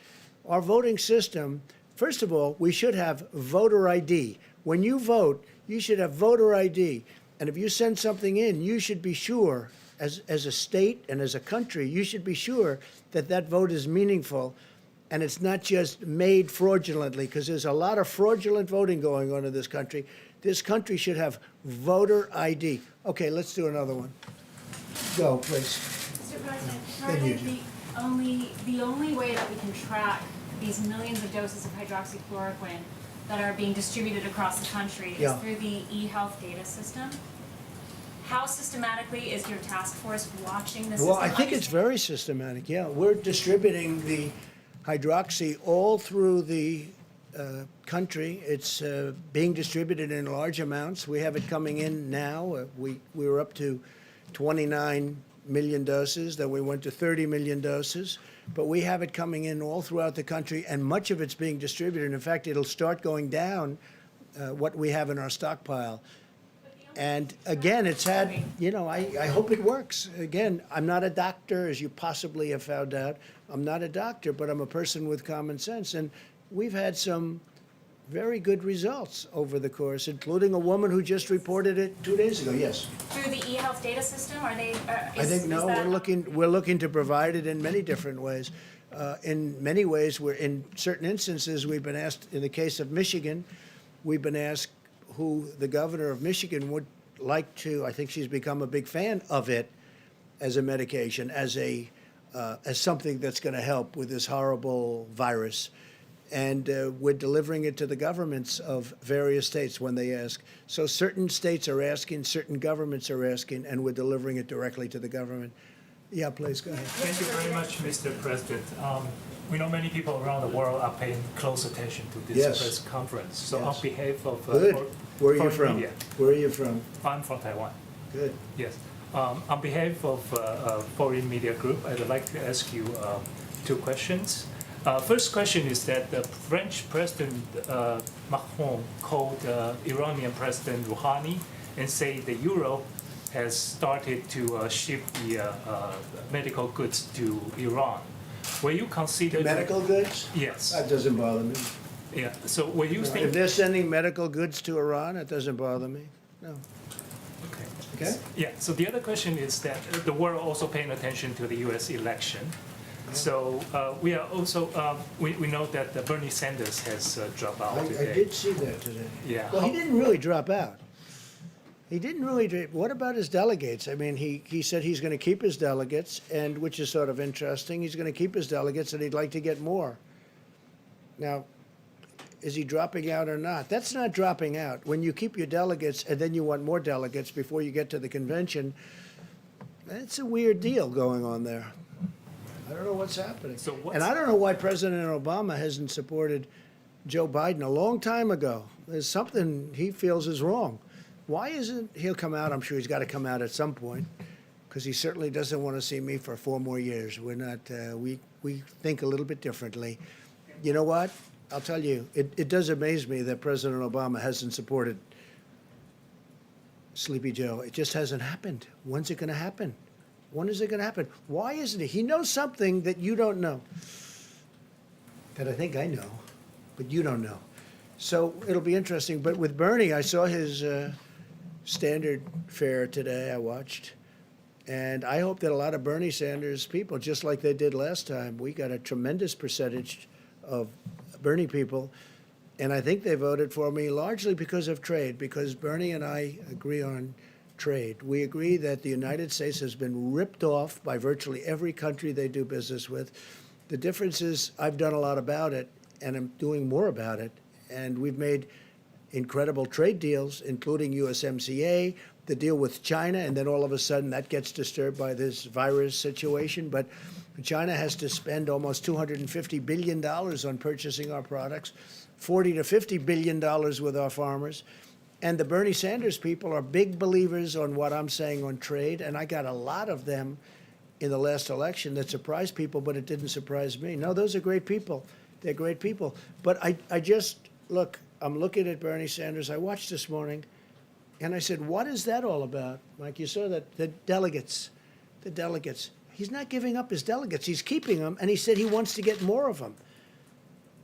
Our voting system, first of all, we should have voter ID. When you vote, you should have voter ID. And if you send something in, you should be sure, as a state and as a country, you should be sure that that vote is meaningful and it's not just made fraudulently, because there's a lot of fraudulent voting going on in this country. This country should have voter ID. Okay, let's do another one. Go, please. Mr. President, Thank you, currently the only way that we can track these millions of doses of hydroxychloroquine that are being distributed across the country Yeah. is through the eHealth data system. How systematically is your task force watching this? Well, I think it's very systematic, yeah. We're distributing the hydroxy all through the country. It's being distributed in large amounts. We have it coming in now. We were up to 29 million doses, then we went to 30 million doses. But we have it coming in all throughout the country, and much of it's being distributed. In fact, it'll start going down, what we have in our stockpile. And again, it's had, I hope it works. Again, I'm not a doctor, as you possibly have found out. I'm not a doctor, but I'm a person with common sense. And we've had some very good results over the course, including a woman who just reported it 2 days ago. Yes. through the eHealth data system? Are they? I think no. We're looking to provide it in many different ways. In many ways, in certain instances, we've been asked. In the case of Michigan, we've been asked who the governor of Michigan would like to. I think she's become a big fan of it as a medication, as something that's going to help with this horrible virus. And we're delivering it to the governments of various states when they ask. So certain states are asking, certain governments are asking, and we're delivering it directly to the government. Yeah, please, go ahead. Thank you very much, Mr. President. We know many people around the world are paying close attention to this Yes. press conference. So Yes. on behalf of Good. Where are you foreign from? media, Where are you from? I'm from Taiwan. Good. Yes. On behalf of Foreign Media Group, I'd like to ask you two questions. First question is that the French President Macron called Iranian President Rouhani and say the Europe has started to ship the medical goods to Iran. Will you consider Medical goods? Yes. That doesn't bother me. Yeah. So will you think? If they're sending medical goods to Iran, it doesn't bother me. No. Okay. Okay? Yeah, so the other question is that the world also paying attention to the US election. So we are also, we know that Bernie Sanders has dropped out I today. did see that today. Yeah. Well, he didn't really drop out. He didn't really. What about his delegates? I mean, he said he's going to keep his delegates, and which is sort of interesting. He's going to keep his delegates, and he'd like to get more. Now, is he dropping out or not? That's not dropping out. When you keep your delegates and then you want more delegates before you get to the convention, that's a weird deal going on there. I don't know what's happening. So what's- And I don't know why President Obama hasn't supported Joe Biden a long time ago. There's something he feels is wrong. why isn't, he'll come out, I'm sure he's got to come out at some point, because he certainly doesn't want to see me for 4 more years. We're not, we think a little bit differently. You know what? I'll tell you, it does amaze me that President Obama hasn't supported Sleepy Joe. It just hasn't happened. When's it going to happen? When is it going to happen? Why isn't he? He knows something that you don't know, that I think I know, but you don't know. So it'll be interesting. But with Bernie, I saw his standard fare today. I watched. And I hope that a lot of Bernie Sanders people, just like they did last time, we got a tremendous percentage of Bernie people. And I think they voted for me largely because of trade, because Bernie and I agree on trade. We agree that the United States has been ripped off by virtually every country they do business with. The difference is I've done a lot about it, and I'm doing more about it. And we've made incredible trade deals, including USMCA, the deal with China, and then all of a sudden that gets disturbed by this virus situation. But China has to spend almost $250 billion on purchasing our products, $40 to $50 billion with our farmers. And the Bernie Sanders people are big believers on what I'm saying on trade, and I got a lot of them in the last election that surprised people, but it didn't surprise me. No, those are great people. They're great people. But I just, look, I'm looking at Bernie Sanders. I watched this morning, and I said, what is that all about? Mike, you saw that, the delegates. He's not giving up his delegates. He's keeping them, and he said he wants to get more of them.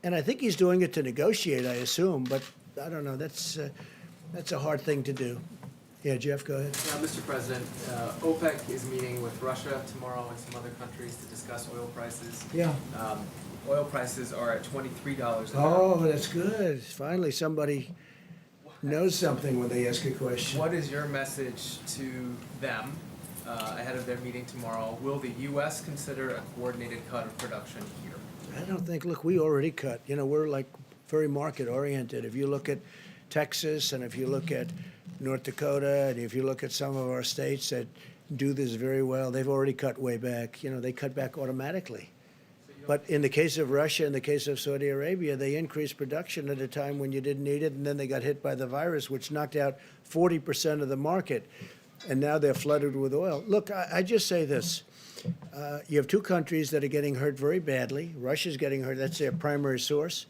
And I think he's doing it to negotiate, I assume, but I don't know. That's a hard thing to do. Yeah, Jeff, go ahead. Mr. President, OPEC is meeting with Russia tomorrow and some other countries to discuss oil prices. Yeah. Oil prices are at $23 a barrel. Oh, that's good. Finally, somebody knows something when they ask a question. What is your message to them ahead of their meeting tomorrow? Will the U.S. consider a coordinated cut of production here? I don't think, look, we already cut. You know, we're like very market-oriented. If you look at Texas, and if you look at North Dakota, and if you look at some of our states that do this very well, they've already cut way back. You know, they cut back automatically. But in the case of Russia, in the case of Saudi Arabia, they increased production at a time when you didn't need it, and then they got hit by the virus, which knocked out 40% of the market, and now they're flooded with oil. Look, I just say this. You have 2 countries that are getting hurt very badly. Russia's getting hurt. That's their primary source.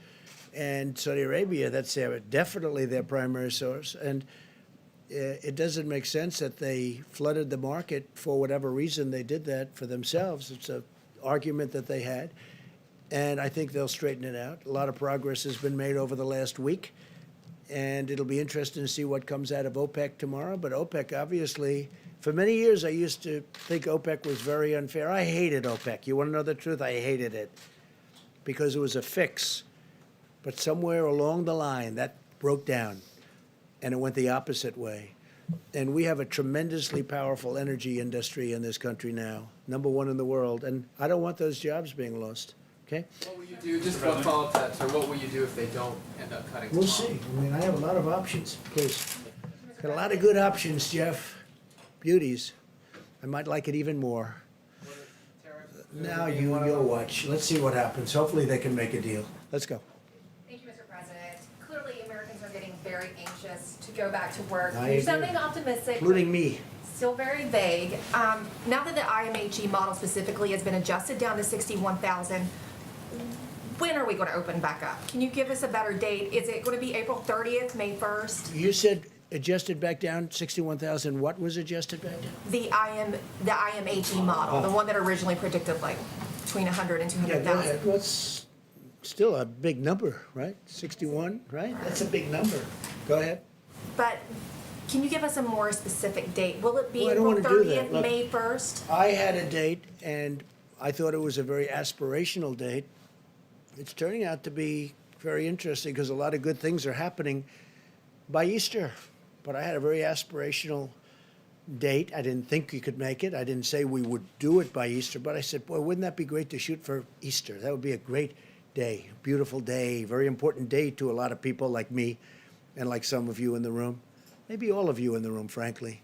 And Saudi Arabia, that's definitely their primary source. And it doesn't make sense that they flooded the market for whatever reason they did that for themselves. It's an argument that they had. And I think they'll straighten it out. A lot of progress has been made over the last week. And it'll be interesting to see what comes out of OPEC tomorrow. But OPEC, obviously, for many years, I used to think OPEC was very unfair. I hated OPEC. You want to know the truth? I hated it because it was a fix. But somewhere along the line, that broke down, and it went the opposite way. And we have a tremendously powerful energy industry in this country now, #1 in the world. And I don't want those jobs being lost. Okay? What will you do, just one follow-up to that, sir, what will you do if they don't end up cutting We'll tomorrow? see. I mean, I have a lot of options. Please. Got a lot of good options, Jeff. Beauties. I might like it even more. Now you'll watch. Let's see what happens. Hopefully they can make a deal. Let's go. Thank you, Mr. President. Clearly, Americans are getting very anxious to go back to work. I You're agree. sounding optimistic. Including me. Still very vague. Now that the IMHE model specifically has been adjusted down to 61,000, when are we going to open back up? Can you give us a better date? Is it going to be April 30th, May 1st? You said adjusted back down 61,000. What was adjusted back down? The IMHE model, the one that originally predicted like between 100 and Yeah, go 200,000. ahead. Well, it's still a big number, right? 61, right? That's a big number. Go ahead. But can you give us a more specific date? Will it be Well, I don't April wanna do that. 30th, Look, May 1st? I had a date, and I thought it was a very aspirational date. It's turning out to be very interesting because a lot of good things are happening by Easter. But I had a very aspirational date. I didn't think you could make it. I didn't say we would do it by Easter, but I said, boy, wouldn't that be great to shoot for Easter? That would be a great day, beautiful day, very important day to a lot of people like me and like some of you in the room, maybe all of you in the room, frankly.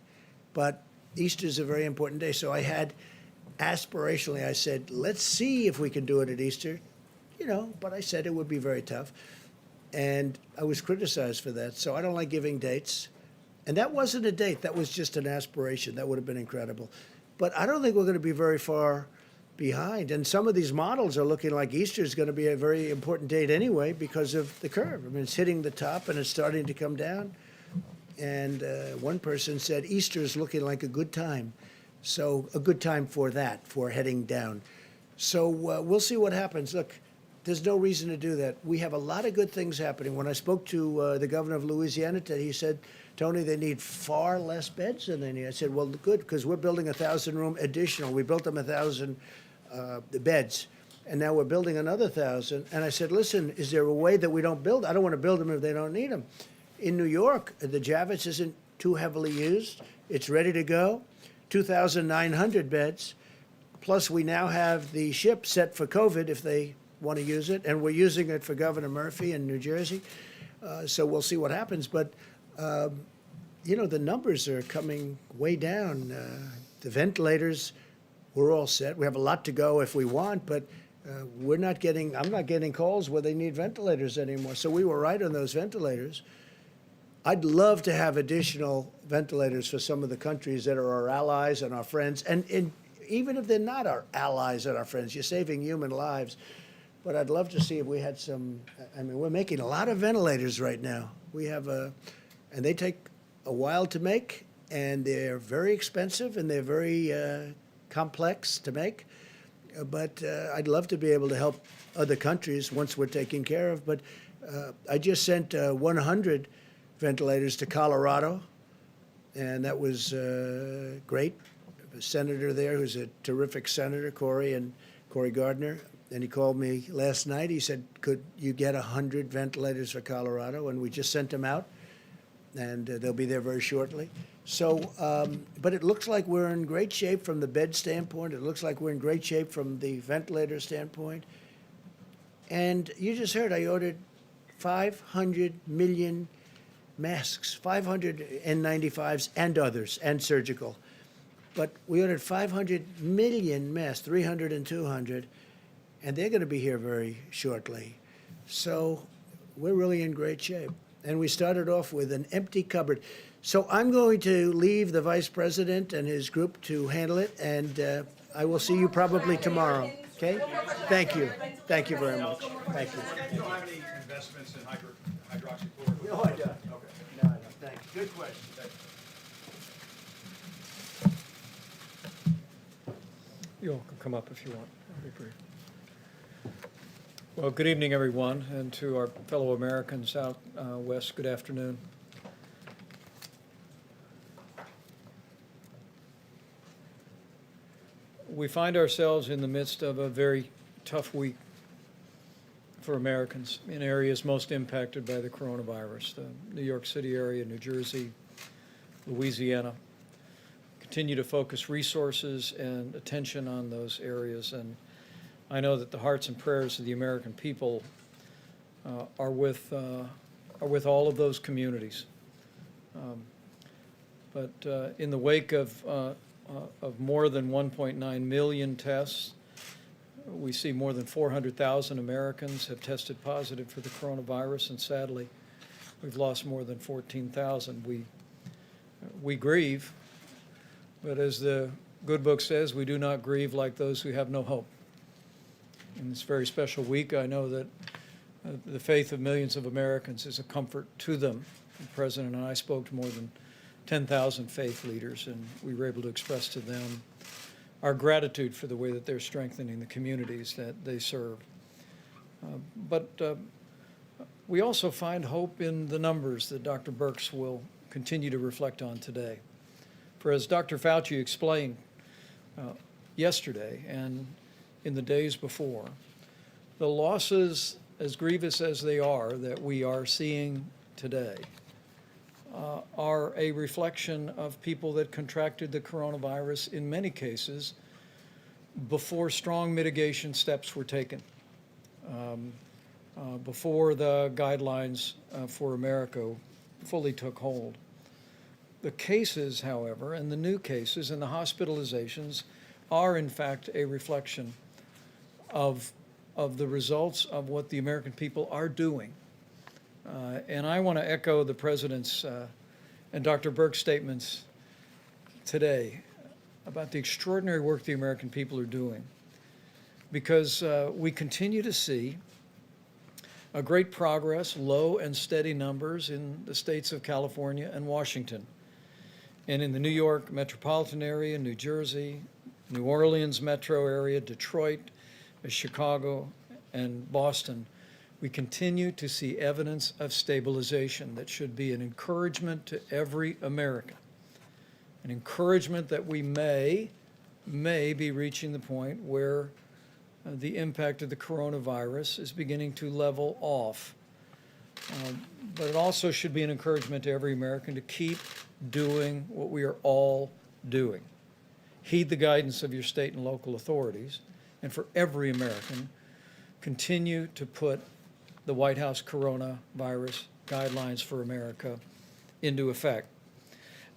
But Easter is a very important day. So I had aspirationally, I said, let's see if we can do it at Easter, you know, but I said it would be very tough. And I was criticized for that. So I don't like giving dates. And that wasn't a date, that was just an aspiration. That would have been incredible. But I don't think we're going to be very far behind. And some of these models are looking like Easter is going to be a very important date anyway because of the curve. I mean, it's hitting the top and it's starting to come down. And one person said Easter is looking like a good time. So a good time for that, for heading down. So we'll see what happens. Look, there's no reason to do that. We have a lot of good things happening. When I spoke to the governor of Louisiana today, he said, Tony, they need far less beds than they need. I said, well, good, because we're building 1,000-room additional. We built them 1,000 beds, and now we're building another 1,000. And I said, listen, is there a way that we don't build? I don't want to build them if they don't need them. In New York, the Javits isn't too heavily used. It's ready to go. 2,900 beds. Plus, we now have the ship set for COVID if they want to use it, and we're using it for Governor Murphy in New Jersey. So we'll see what happens. But, you know, the numbers are coming way down. The ventilators, we're all set. We have a lot to go if we want, but I'm not getting calls where they need ventilators anymore. So we were right on those ventilators. I'd love to have additional ventilators for some of the countries that are our allies and our friends. And even if they're not our allies and our friends, you're saving human lives. But I'd love to see if we had some, I mean, we're making a lot of ventilators right now. We have and they take a while to make, and they're very expensive, and they're very complex to make. But I'd love to be able to help other countries once we're taken care of. But I just sent 100 ventilators to Colorado, and that was great. A senator there who's a terrific senator, Cory Gardner, and he called me last night. He said, could you get 100 ventilators for Colorado? And we just sent them out, and they'll be there very shortly. So, but it looks like we're in great shape from the bed standpoint. It looks like we're in great shape from the ventilator standpoint. And you just heard I ordered 500 million masks, 500 N95s and others, and surgical. But we ordered 500 million masks, 300 and 200, and they're going to be here very shortly. So we're really in great shape. And we started off with an empty cupboard. So I'm going to leave the vice president and his group to handle it, and I will see you probably tomorrow. Okay? Thank you. Thank you very much. Thank you. You don't have any investments in hydroxychloroquine? No, I don't. Okay. No, thank you. Good question. You all can come up if you want. I'll be brief. Well, good evening, everyone, and to our fellow Americans out west, good afternoon. We find ourselves in the midst of a very tough week for Americans in areas most impacted by the coronavirus, the New York City area, New Jersey, Louisiana. Continue to focus resources and attention on those areas, and I know that the hearts and prayers of the American people are with all of those communities. But in the wake of more than 1.9 million tests, we see more than 400,000 Americans have tested positive for the coronavirus, and sadly, we've lost more than 14,000. We grieve, but as the good book says, we do not grieve like those who have no hope. In this very special week, I know that the faith of millions of Americans is a comfort to them. The President and I spoke to more than 10,000 faith leaders, and we were able to express to them our gratitude for the way that they're strengthening the communities that they serve. But we also find hope in the numbers that Dr. Birx will continue to reflect on today. For as Dr. Fauci explained yesterday and in the days before, the losses, as grievous as they are, that we are seeing today are a reflection of people that contracted the coronavirus in many cases before strong mitigation steps were taken, before the guidelines for America fully took hold. The cases, however, and the new cases and the hospitalizations are in fact a reflection of the results of what the American people are doing. And I want to echo the President's and Dr. Burke's statements today about the extraordinary work the American people are doing, because we continue to see a great progress, low and steady numbers in the states of California and Washington. And in the New York metropolitan area, New Jersey, New Orleans metro area, Detroit, Chicago, and Boston, we continue to see evidence of stabilization that should be an encouragement to every American. An encouragement that we may be reaching the point where the impact of the coronavirus is beginning to level off. But it also should be an encouragement to every American to keep doing what we are all doing. Heed the guidance of your state and local authorities, and for every American, continue to put the White House coronavirus guidelines for America into effect.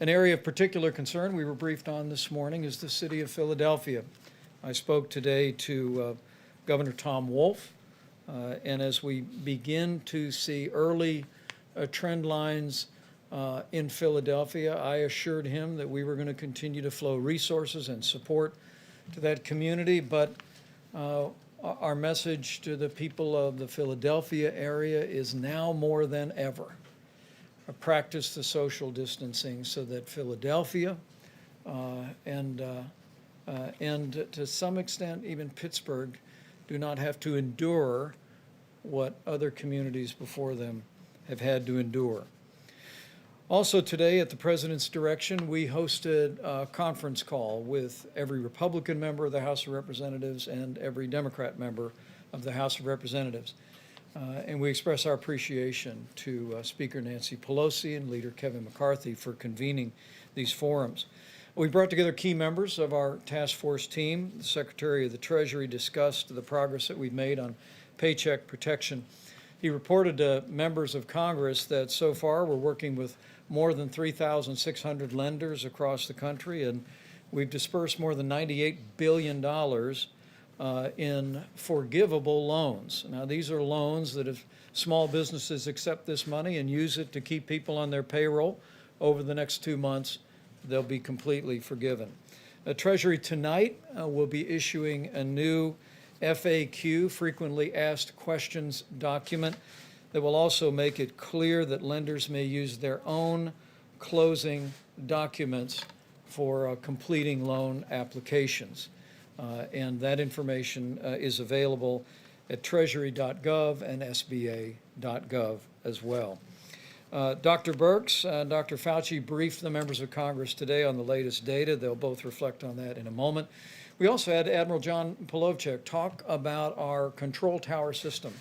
An area of particular concern we were briefed on this morning is the city of Philadelphia. I spoke today to Governor Tom Wolf, and as we begin to see early trend lines in Philadelphia, I assured him that we were going to continue to flow resources and support to that community, but our message to the people of the Philadelphia area is now more than ever, practice the social distancing so that Philadelphia and to some extent even Pittsburgh do not have to endure what other communities before them have had to endure. Also today, at the President's direction, we hosted a conference call with every Republican member of the House of Representatives and every Democrat member of the House of Representatives. And we express our appreciation to Speaker Nancy Pelosi and Leader Kevin McCarthy for convening these forums. We brought together key members of our task force team. The Secretary of the Treasury discussed the progress that we've made on paycheck protection. He reported to members of Congress that so far we're working with more than 3,600 lenders across the country, and we've dispersed more than $98 billion in forgivable loans. Now, these are loans that if small businesses accept this money and use it to keep people on their payroll over the next 2 months, they'll be completely forgiven. Treasury tonight will be issuing a new FAQ, Frequently Asked Questions document, that will also make it clear that lenders may use their own closing documents for completing loan applications. And that information is available at treasury.gov and sba.gov as well. Dr. Birx and Dr. Fauci briefed the members of Congress today on the latest data. They'll both reflect on that in a moment. We also had Admiral John Polovchek talk about our control tower system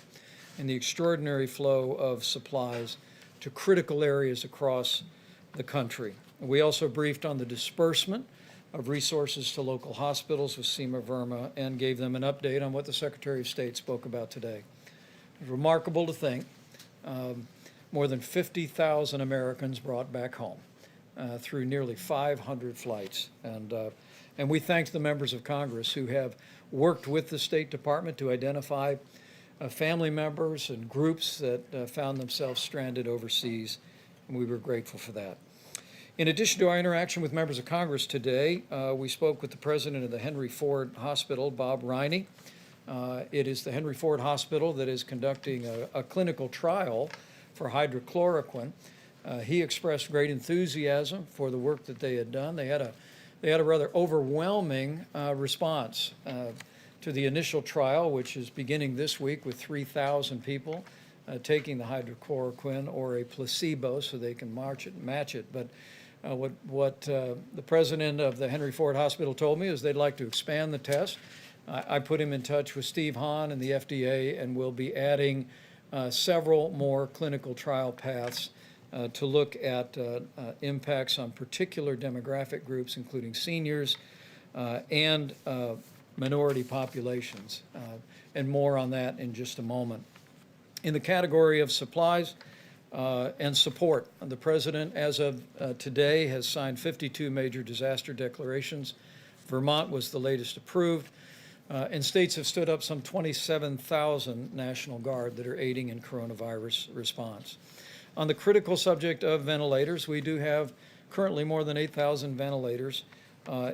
and the extraordinary flow of supplies to critical areas across the country. We also briefed on the disbursement of resources to local hospitals with Seema Verma and gave them an update on what the Secretary of State spoke about today. It's remarkable to think more than 50,000 Americans brought back home through nearly 500 flights. And we thank the members of Congress who have worked with the State Department to identify family members and groups that found themselves stranded overseas, and we were grateful for that. In addition to our interaction with members of Congress today, we spoke with the president of the Henry Ford Hospital, Bob Riney. It is the Henry Ford Hospital that is conducting a clinical trial for hydrochloroquine. He expressed great enthusiasm for the work that they had done. They had a rather overwhelming response to the initial trial, which is beginning this week with 3,000 people taking the hydrochloroquine or a placebo so they can match it. But what the president of the Henry Ford Hospital told me is they'd like to expand the test. I put him in touch with Steve Hahn and the FDA, and we'll be adding several more clinical trial paths to look at impacts on particular demographic groups, including seniors and minority populations, and more on that in just a moment. In the category of supplies and support, the President, as of today, has signed 52 major disaster declarations. Vermont was the latest approved, and states have stood up some 27,000 National Guard that are aiding in coronavirus response. On the critical subject of ventilators, we do have currently more than 8,000 ventilators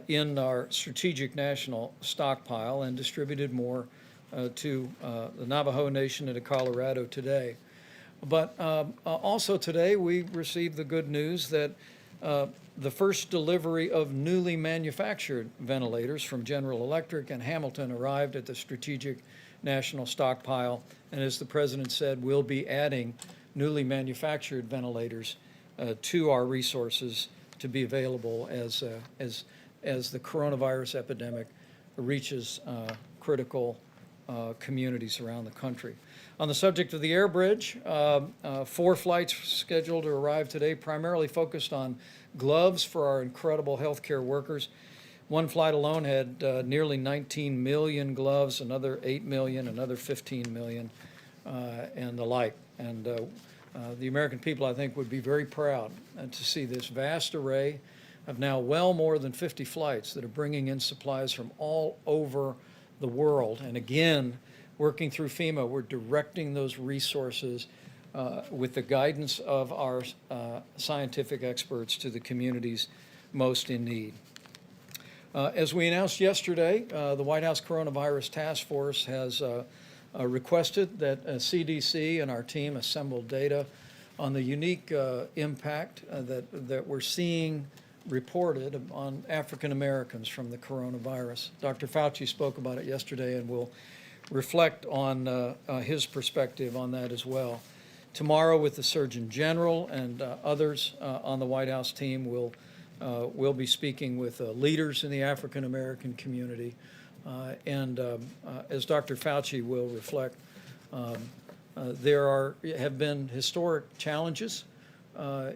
in our strategic national stockpile and distributed more to the Navajo Nation and to Colorado today. But also today, we received the good news that the first delivery of newly manufactured ventilators from General Electric and Hamilton arrived at the Strategic National Stockpile. And as the President said, we'll be adding newly manufactured ventilators to our resources to be available as the coronavirus epidemic reaches critical communities around the country. On the subject of the air bridge, 4 flights scheduled to arrive today, primarily focused on gloves for our incredible healthcare workers. One flight alone had nearly 19 million gloves, another 8 million, another 15 million, and the like. And the American people, I think, would be very proud to see this vast array of now well more than 50 flights that are bringing in supplies from all over the world. And again, working through FEMA, we're directing those resources with the guidance of our scientific experts to the communities most in need. As we announced yesterday, the White House Coronavirus Task Force has requested that CDC and our team assemble data on the unique impact that we're seeing reported on African Americans from the coronavirus. Dr. Fauci spoke about it yesterday and will reflect on his perspective on that as well. Tomorrow, with the Surgeon General and others on the White House team, we'll be speaking with leaders in the African American community. And as Dr. Fauci will reflect, there have been historic challenges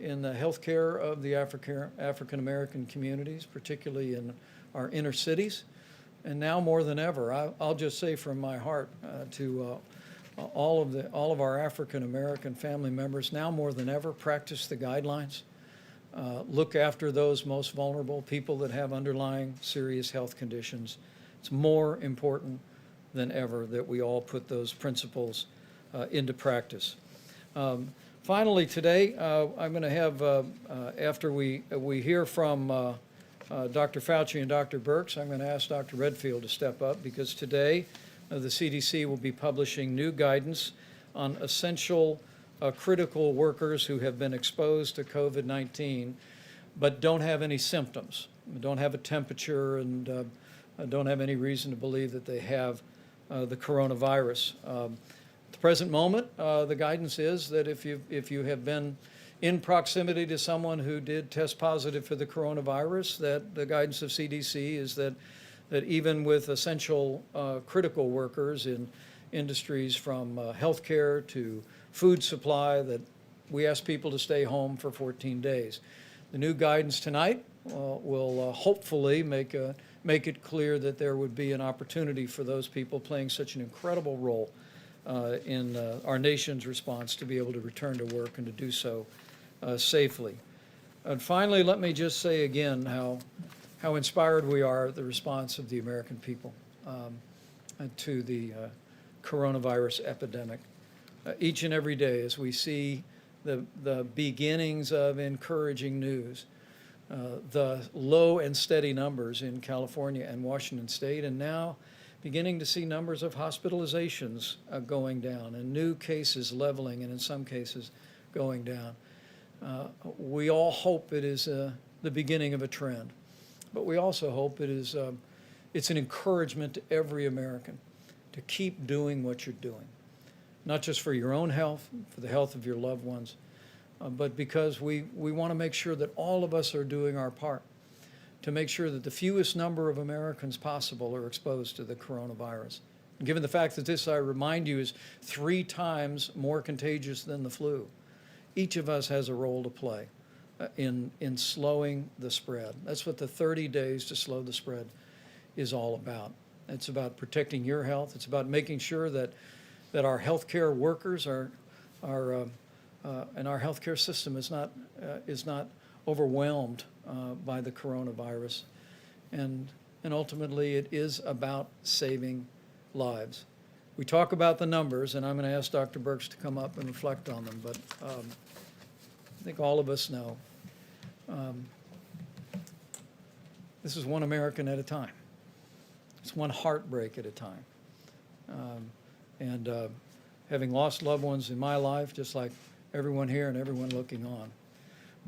in the health care of the African American communities, particularly in our inner cities. And now more than ever, I'll just say from my heart to all of our African American family members, now more than ever, practice the guidelines. Look after those most vulnerable, people that have underlying serious health conditions. It's more important than ever that we all put those principles into practice. Finally, today, I'm going to have, after we hear from Dr. Fauci and Dr. Birx, I'm going to ask Dr. Redfield to step up, because today the CDC will be publishing new guidance on essential critical workers who have been exposed to COVID-19 but don't have any symptoms, don't have a temperature, and don't have any reason to believe that they have the coronavirus. At the present moment, the guidance is that if you have been in proximity to someone who did test positive for the coronavirus, that the guidance of CDC is that even with essential critical workers in industries from healthcare to food supply, that we ask people to stay home for 14 days. The new guidance tonight will hopefully make it clear that there would be an opportunity for those people playing such an incredible role in our nation's response to be able to return to work and to do so safely. And finally, let me just say again how inspired we are at the response of the American people to the coronavirus epidemic. Each and every day, as we see the beginnings of encouraging news, the low and steady numbers in California and Washington State, and now beginning to see numbers of hospitalizations going down and new cases leveling and in some cases going down. We all hope it is the beginning of a trend, but we also hope it's an encouragement to every American to keep doing what you're doing, not just for your own health, for the health of your loved ones, but because we want to make sure that all of us are doing our part to make sure that the fewest number of Americans possible are exposed to the coronavirus. And given the fact that this, I remind you, is 3 times more contagious than the flu, each of us has a role to play in slowing the spread. That's what the 30 days to slow the spread is all about. It's about protecting your health. It's about making sure that our healthcare workers and our healthcare system is not overwhelmed by the coronavirus, and ultimately it is about saving lives. We talk about the numbers, and I'm going to ask Dr. Birx to come up and reflect on them, but think all of us know, this is one American at a time. It's one heartbreak at a time. Having lost loved ones in my life, just like everyone here and everyone looking on,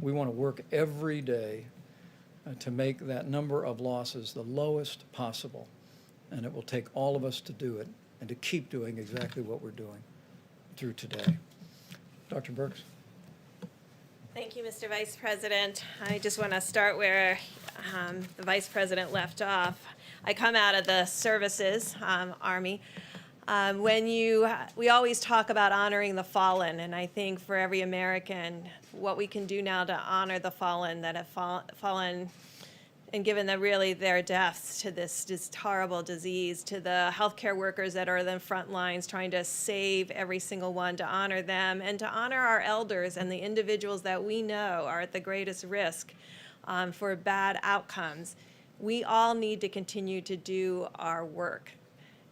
we want to work every day to make that number of losses the lowest possible. And it will take all of us to do it and to keep doing exactly what we're doing through today. Dr. Birx? Thank you, Mr. Vice President. I just want to start where the Vice President left off. I come out of the services, Army. We always talk about honoring the fallen, and I think for every American, what we can do now to honor the fallen that have fallen and given them really their deaths to this horrible disease, to the healthcare workers that are in the front lines trying to save every single one, to honor them, and to honor our elders and the individuals that we know are at the greatest risk for bad outcomes. We all need to continue to do our work.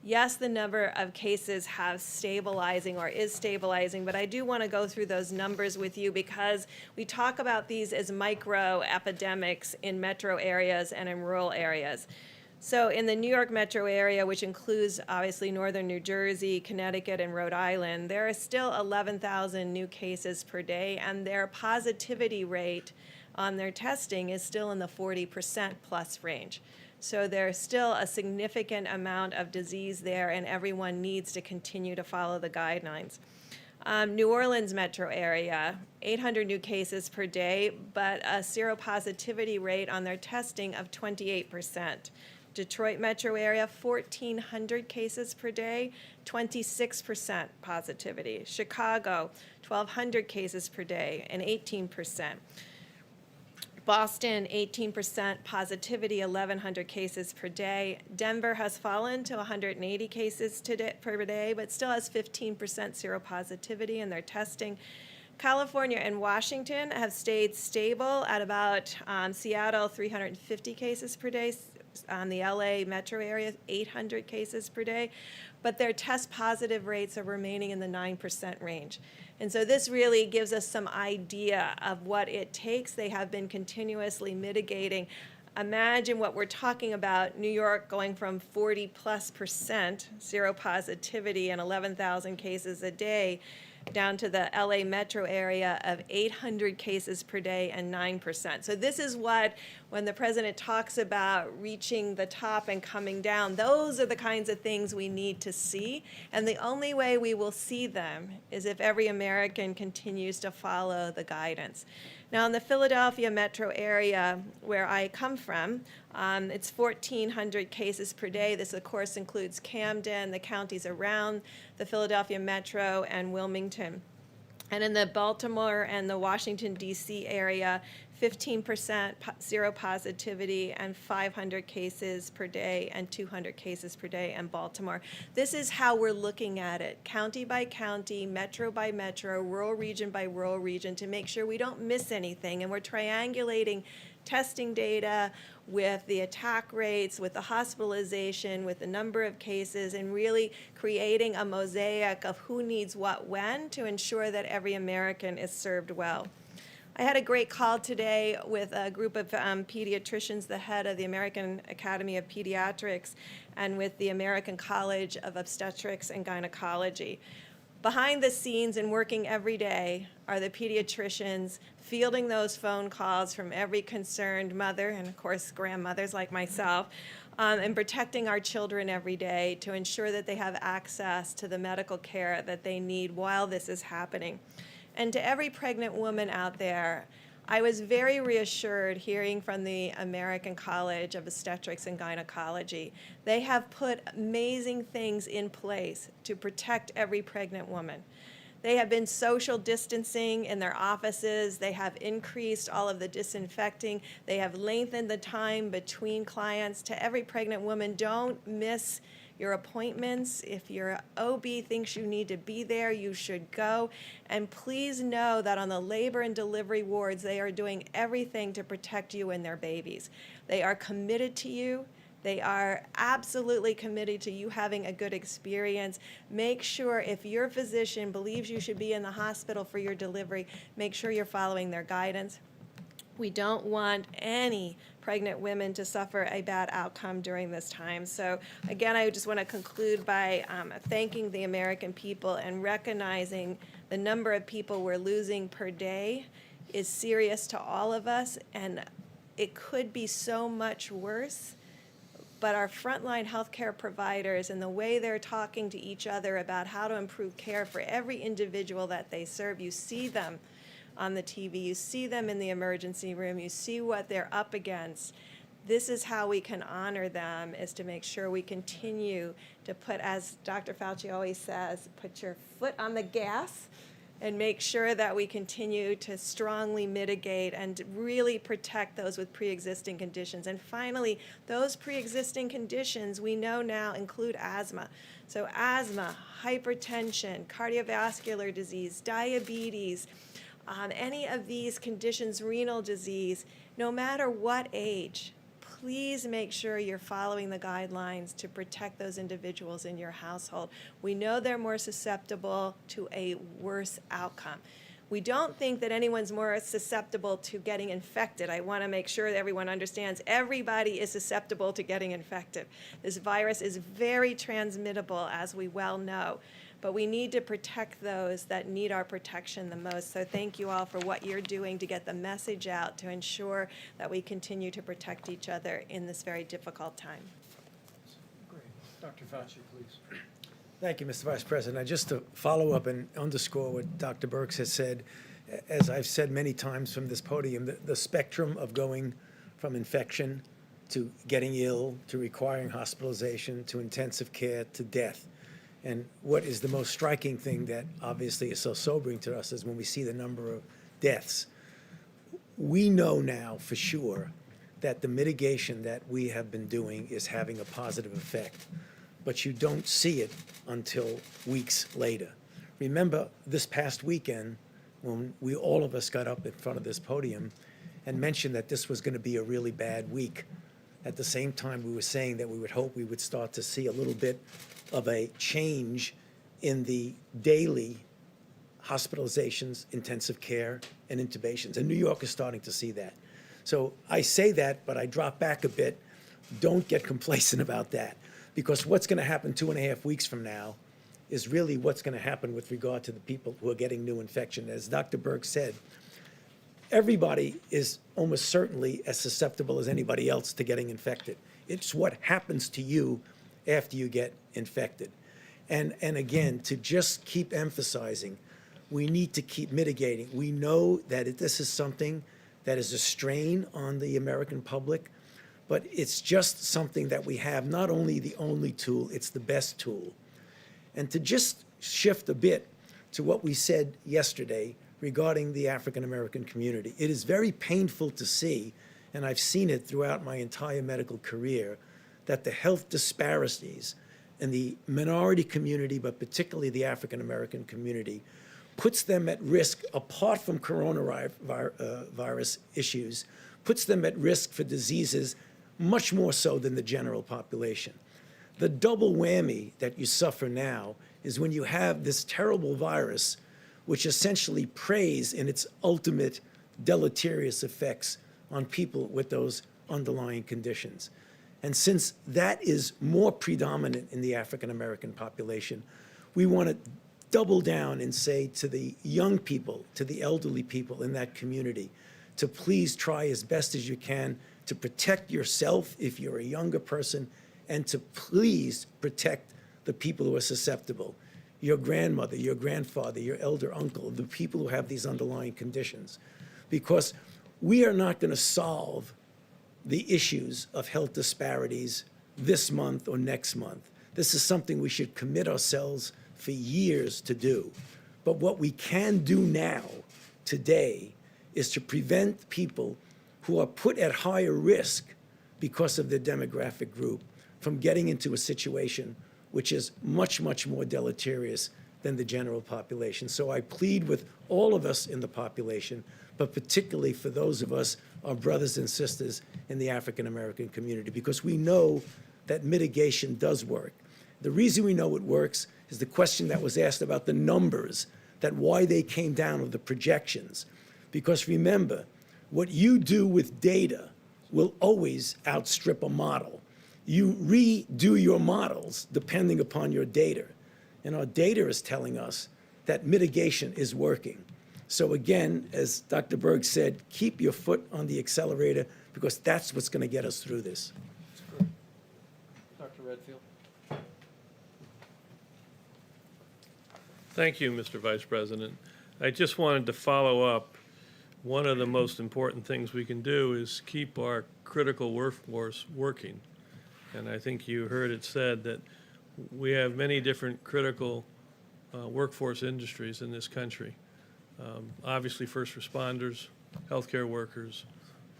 Yes, the number of cases have stabilizing or is stabilizing, but I do want to go through those numbers with you because we talk about these as micro epidemics in metro areas and in rural areas. So in the New York metro area, which includes obviously northern New Jersey, Connecticut, and Rhode Island, there are still 11,000 new cases per day, and their positivity rate on their testing is still in the 40% plus range. So there's still a significant amount of disease there, and everyone needs to continue to follow the guidelines. New Orleans metro area, 800 new cases per day, but a seropositivity rate on their testing of 28%. Detroit metro area, 1,400 cases per day, 26% positivity. Chicago, 1,200 cases per day, and 18%. Boston, 18% positivity, 1,100 cases per day. Denver has fallen to 180 cases per day, but still has 15% seropositivity in their testing. California and Washington have stayed stable at about Seattle, 350 cases per day. On the LA metro area, 800 cases per day. But their test positive rates are remaining in the 9% range. And so this really gives us some idea of what it takes. They have been continuously mitigating. Imagine what we're talking about, New York going from 40+% seropositivity and 11,000 cases a day down to the LA metro area of 800 cases per day and 9%. So this is what, when the president talks about reaching the top and coming down, those are the kinds of things we need to see. And the only way we will see them is if every American continues to follow the guidance. Now, in the Philadelphia metro area, where I come from, it's 1,400 cases per day. This, of course, includes Camden, the counties around the Philadelphia metro, and Wilmington. And in the Baltimore and the Washington, D.C. area, 15% seropositivity and 500 cases per day and 200 cases per day in Baltimore. This is how we're looking at it, county by county, metro by metro, rural region by rural region, to make sure we don't miss anything. And we're triangulating testing data with the attack rates, with the hospitalization, with the number of cases, and really creating a mosaic of who needs what when to ensure that every American is served well. I had a great call today with a group of pediatricians, the head of the American Academy of Pediatrics, and with the American College of Obstetrics and Gynecology. Behind the scenes and working every day are the pediatricians fielding those phone calls from every concerned mother, and of course grandmothers like myself, and protecting our children every day to ensure that they have access to the medical care that they need while this is happening. And to every pregnant woman out there, I was very reassured hearing from the American College of Obstetrics and Gynecology. They have put amazing things in place to protect every pregnant woman. They have been social distancing in their offices. They have increased all of the disinfecting. They have lengthened the time between clients. To every pregnant woman, don't miss your appointments. If your OB thinks you need to be there, you should go. And please know that on the labor and delivery wards, they are doing everything to protect you and their babies. They are committed to you. They are absolutely committed to you having a good experience. Make sure if your physician believes you should be in the hospital for your delivery, make sure you're following their guidance. We don't want any pregnant women to suffer a bad outcome during this time. So again, I just want to conclude by thanking the American people and recognizing the number of people we're losing per day is serious to all of us, and it could be so much worse. But our frontline healthcare providers and the way they're talking to each other about how to improve care for every individual that they serve, you see them on the TV, you see them in the emergency room, you see what they're up against. This is how we can honor them, is to make sure we continue to put, as Dr. Fauci always says, put your foot on the gas and make sure that we continue to strongly mitigate and really protect those with pre-existing conditions. And finally, those pre-existing conditions we know now include asthma. So asthma, hypertension, cardiovascular disease, diabetes, any of these conditions, renal disease, no matter what age, please make sure you're following the guidelines to protect those individuals in your household. We know they're more susceptible to a worse outcome. We don't think that anyone's more susceptible to getting infected. I want to make sure that everyone understands everybody is susceptible to getting infected. This virus is very transmittable, as we well know. But we need to protect those that need our protection the most. So thank you all for what you're doing to get the message out to ensure that we continue to protect each other in this very difficult time. Great. Dr. Fauci, please. Thank you, Mr. Vice President. Just to follow up and underscore what Dr. Birx has said, as I've said many times from this podium, the spectrum of going from infection to getting ill to requiring hospitalization to intensive care to death. And what is the most striking thing that obviously is so sobering to us is when we see the number of deaths. We know now for sure that the mitigation that we have been doing is having a positive effect, but you don't see it until weeks later. Remember this past weekend when all of us got up in front of this podium and mentioned that this was going to be a really bad week. At the same time, we were saying that we would hope we would start to see a little bit of a change in the daily hospitalizations, intensive care, and intubations. And New York is starting to see that. So I say that, but I drop back a bit. Don't get complacent about that, because what's going to happen 2.5 weeks from now is really what's going to happen with regard to the people who are getting new infection. As Dr. Birx said, everybody is almost certainly as susceptible as anybody else to getting infected. It's what happens to you after you get infected. And again, to just keep emphasizing, we need to keep mitigating. We know that this is something that is a strain on the American public, but it's just something that we have, not only the only tool, it's the best tool. And to just shift a bit to what we said yesterday regarding the African American community, it is very painful to see, and I've seen it throughout my entire medical career, that the health disparities in the minority community, but particularly the African American community, puts them at risk, apart from coronavirus issues, puts them at risk for diseases much more so than the general population. The double whammy that you suffer now is when you have this terrible virus, which essentially preys in its ultimate deleterious effects on people with those underlying conditions. And since that is more predominant in the African American population, we want to double down and say to the young people, to the elderly people in that community, to please try as best as you can to protect yourself if you're a younger person, and to please protect the people who are susceptible. Your grandmother, your grandfather, your elder uncle, the people who have these underlying conditions. Because we are not going to solve the issues of health disparities this month or next month. This is something we should commit ourselves for years to do. But what we can do now, today, is to prevent people who are put at higher risk because of their demographic group from getting into a situation which is much, much more deleterious than the general population. So I plead with all of us in the population, but particularly for those of us our brothers and sisters in the African-American community, because we know that mitigation does work. The reason we know it works is the question that was asked about the numbers, that why they came down, or the projections. Because remember, what you do with data will always outstrip a model. You redo your models depending upon your data. And our data is telling us that mitigation is working. So again, as Dr. Berg said, keep your foot on the accelerator, because that's what's going to get us through this. Dr. Redfield? Thank you, Mr. Vice President. I just wanted to follow up. One of the most important things we can do is keep our critical workforce working. And I think you heard it said that we have many different critical workforce industries in this country. Obviously, first responders, healthcare workers,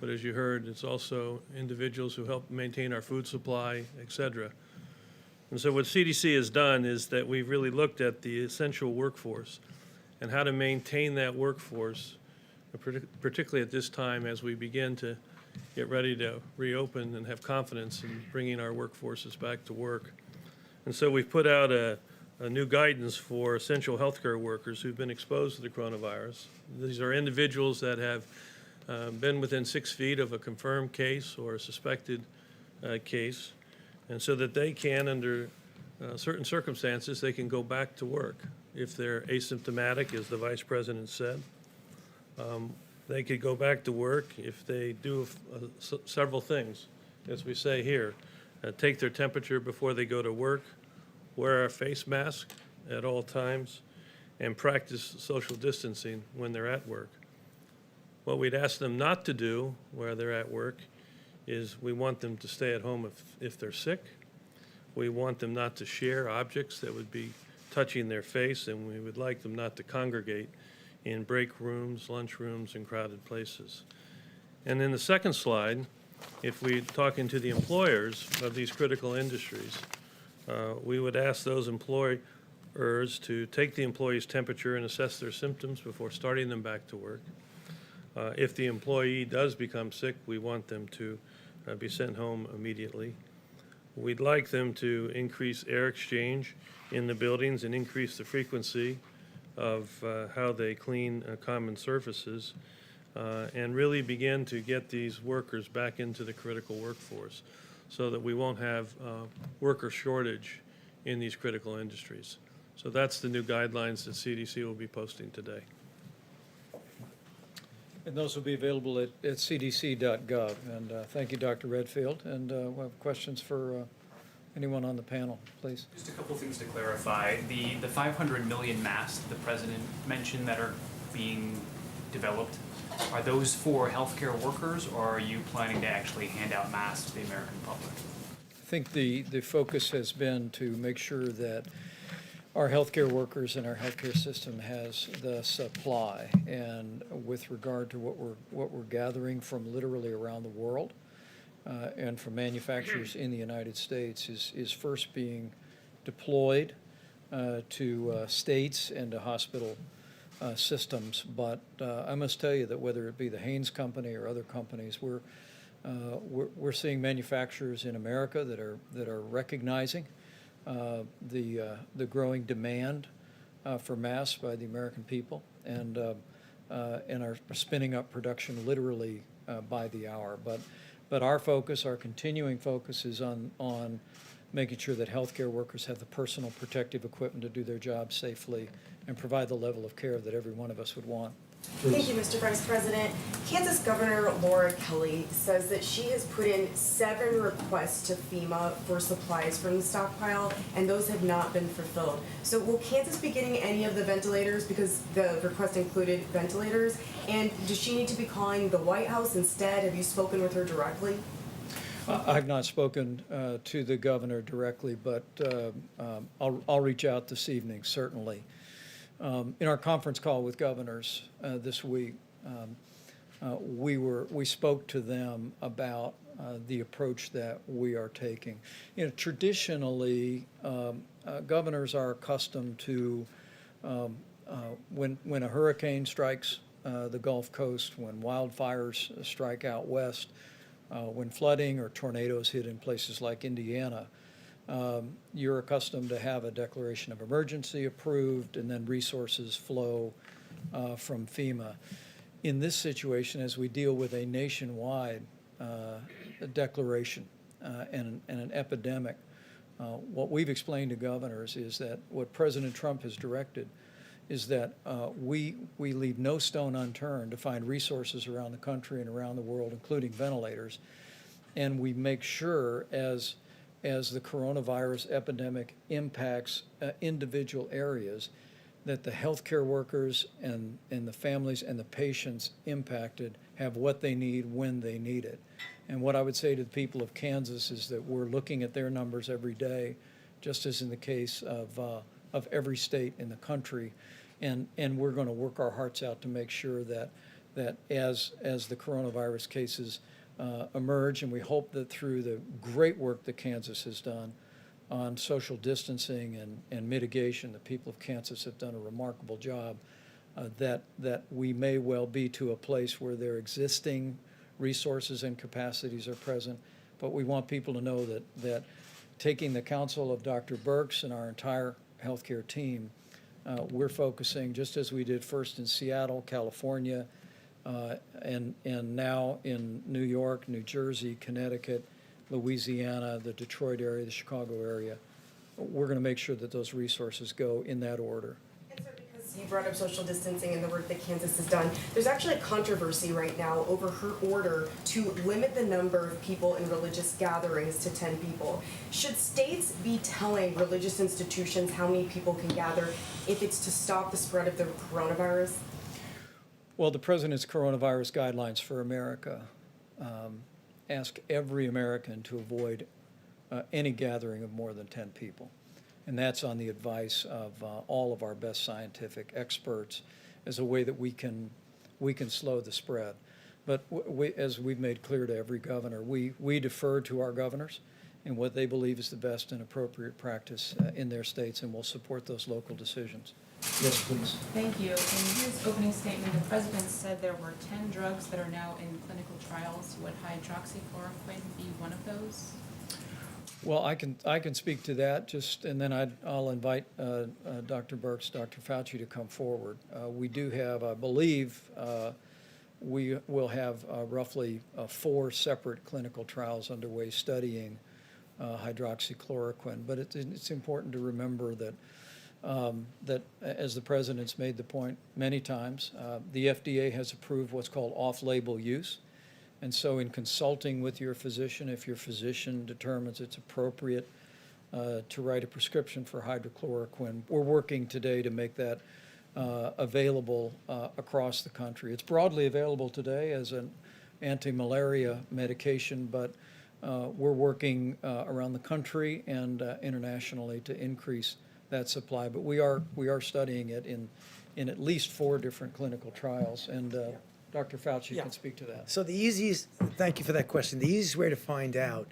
but as you heard, it's also individuals who help maintain our food supply, et cetera. And so what CDC has done is that we've really looked at the essential workforce and how to maintain that workforce, particularly at this time as we begin to get ready to reopen and have confidence in bringing our workforces back to work. And so we've put out a new guidance for essential healthcare workers who've been exposed to the coronavirus. These are individuals that have been within 6 feet of a confirmed case or a suspected case, and so that they can, under certain circumstances, they can go back to work. If they're asymptomatic, as the Vice President said, they could go back to work if they do several things, as we say here. Take their temperature before they go to work, wear a face mask at all times, and practice social distancing when they're at work. What we'd ask them not to do where they're at work is we want them to stay at home if they're sick. We want them not to share objects that would be touching their face, and we would like them not to congregate in break rooms, lunch rooms, and crowded places. And in the second slide, if we're talking to the employers of these critical industries, we would ask those employers to take the employee's temperature and assess their symptoms before starting them back to work. If the employee does become sick, we want them to be sent home immediately. We'd like them to increase air exchange in the buildings and increase the frequency of how they clean common surfaces, and really begin to get these workers back into the critical workforce so that we won't have worker shortage in these critical industries. So that's the new guidelines that CDC will be posting today. And those will be available at cdc.gov. And thank you, Dr. Redfield. And we'll have questions for anyone on the panel, please. Just a couple things to clarify. The 500 million masks the president mentioned that are being developed, are those for healthcare workers, or are you planning to actually hand out masks to the American public? I think the focus has been to make sure that our healthcare workers and our healthcare system has the supply. And with regard to what we're gathering from literally around the world and from manufacturers in the United States is first being deployed to states and to hospital systems. But I must tell you that whether it be the Haynes Company or other companies, we're seeing manufacturers in America that are recognizing the growing demand for masks by the American people, and are spinning up production literally by the hour. But our focus, our continuing focus, is on making sure that healthcare workers have the personal protective equipment to do their jobs safely and provide the level of care that every one of us would want. Thank you, Mr. Vice President. Kansas Governor Laura Kelly says that she has put in 7 requests to FEMA for supplies from the stockpile, and those have not been fulfilled. So will Kansas be getting any of the ventilators, because the request included ventilators? And does she need to be calling the White House instead? Have you spoken with her directly? I've not spoken to the governor directly, but I'll reach out this evening, certainly. In our conference call with governors this week, we spoke to them about the approach that we are taking. You know, traditionally, governors are accustomed to when a hurricane strikes the Gulf Coast, when wildfires strike out west, when flooding or tornadoes hit in places like Indiana, you're accustomed to have a declaration of emergency approved and then resources flow from FEMA. In this situation, as we deal with a nationwide declaration and an epidemic, what we've explained to governors is that what President Trump has directed is that we leave no stone unturned to find resources around the country and around the world, including ventilators, and we make sure as the coronavirus epidemic impacts individual areas, that the healthcare workers and the families and the patients impacted have what they need when they need it. And what I would say to the people of Kansas is that we're looking at their numbers every day, just as in the case of every state in the country, and we're going to work our hearts out to make sure that as the coronavirus cases emerge, and we hope that through the great work that Kansas has done on social distancing and mitigation, the people of Kansas have done a remarkable job, that we may well be to a place where their existing resources and capacities are present. But we want people to know that taking the counsel of Dr. Birx and our entire healthcare team, we're focusing, just as we did first in Seattle, California, and now in New York, New Jersey, Connecticut, Louisiana, the Detroit area, the Chicago area. We're going to make sure that those resources go in that order. And so because you brought up social distancing and the work that Kansas has done, there's actually a controversy right now over her order to limit the number of people in religious gatherings to 10 people. Should states be telling religious institutions how many people can gather if it's to stop the spread of the coronavirus? Well, the President's coronavirus guidelines for America ask every American to avoid any gathering of more than 10 people. And that's on the advice of all of our best scientific experts as a way that we can slow the spread. But as we've made clear to every governor, we defer to our governors in what they believe is the best and appropriate practice in their states, and we'll support those local decisions. Yes, please. Thank you. In his opening statement, the president said there were 10 drugs that are now in clinical trials. Would hydroxychloroquine be one of those? Well, I can speak to that, and then I'll invite Dr. Birx, Dr. Fauci to come forward. We do have, I believe, we will have roughly 4 separate clinical trials underway studying hydroxychloroquine. But it's important to remember that as the President's made the point many times, the FDA has approved what's called off-label use. And so in consulting with your physician, if your physician determines it's appropriate to write a prescription for hydrochloroquine, we're working today to make that available across the country. It's broadly available today as an anti-malaria medication, but we're working around the country and internationally to increase that supply. But we are studying it in at least 4 different clinical trials, and Dr. Fauci can speak to that. So the easiest, thank you for that question. The easiest way to find out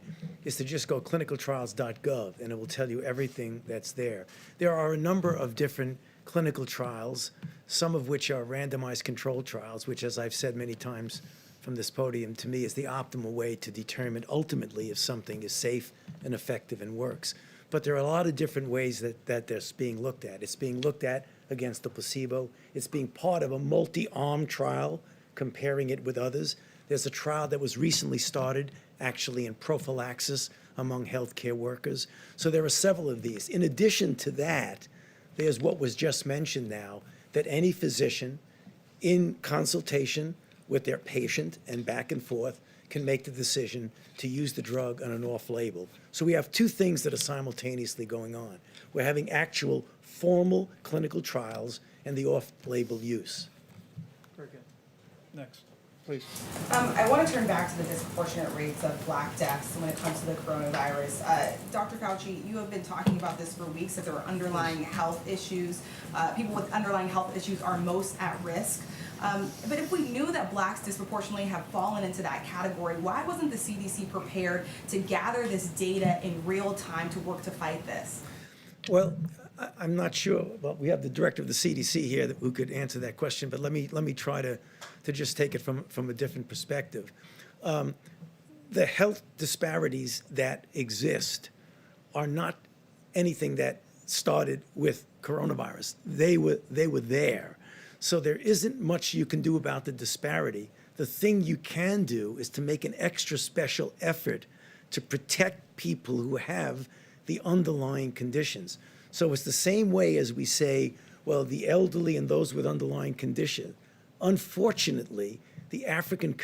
is to just go clinicaltrials.gov, and it will tell you everything that's there. There are a number of different clinical trials, some of which are randomized controlled trials, which, as I've said many times from this podium, to me is the optimal way to determine ultimately if something is safe and effective and works. But there are a lot of different ways that that's being looked at. It's being looked at against the placebo. It's being part of a multi-arm trial, comparing it with others. There's a trial that was recently started, actually, in prophylaxis among healthcare workers. So there are several of these. In addition to that, there's what was just mentioned now, that any physician, in consultation with their patient and back and forth, can make the decision to use the drug on an off-label. So we have 2 things that are simultaneously going on. We're having actual formal clinical trials and the off-label use. Very good. Next, please. I want to turn back to the disproportionate rates of Black deaths when it comes to the coronavirus. Dr. Fauci, you have been talking about this for weeks, that there are underlying health issues. People with underlying health issues are most at risk. But if we knew that Blacks disproportionately have fallen into that category, why wasn't the CDC prepared to gather this data in real time to work to fight this? Well, I'm not sure, but we have the director of the CDC here who could answer that question, but let me try to just take it from a different perspective. The health disparities that exist are not anything that started with coronavirus. They were there. So there isn't much you can do about the disparity. The thing you can do is to make an extra special effort to protect people who have the underlying conditions. So it's the same way as we say, well, the elderly and those with underlying condition. Unfortunately, the African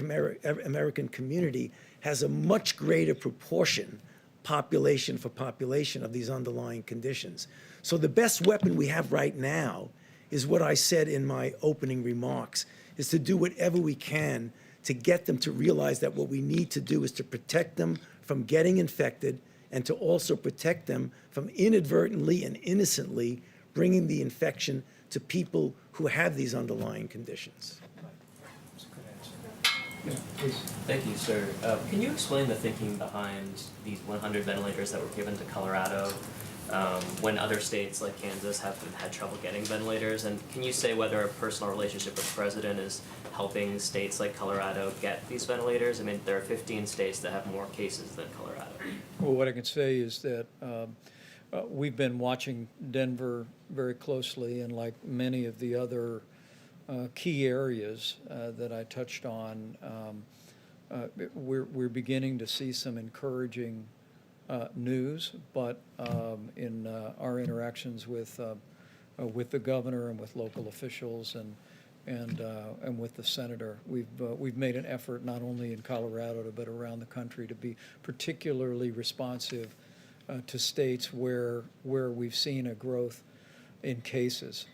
American community has a much greater proportion, population for population, of these underlying conditions. So the best weapon we have right now is what I said in my opening remarks, is to do whatever we can to get them to realize that what we need to do is to protect them from getting infected and to also protect them from inadvertently and innocently bringing the infection to people who have these underlying conditions. Thank you, sir. Can you explain the thinking behind these 100 ventilators that were given to Colorado when other states like Kansas have had trouble getting ventilators? And can you say whether a personal relationship with the president is helping states like Colorado get these ventilators? I mean, there are 15 states that have more cases than Colorado. Well, what I can say is that we've been watching Denver very closely, and like many of the other key areas that I touched on, we're beginning to see some encouraging news, but in our interactions with the governor and with local officials and with the senator, we've made an effort not only in Colorado but around the country to be particularly responsive to states where we've seen a growth in cases.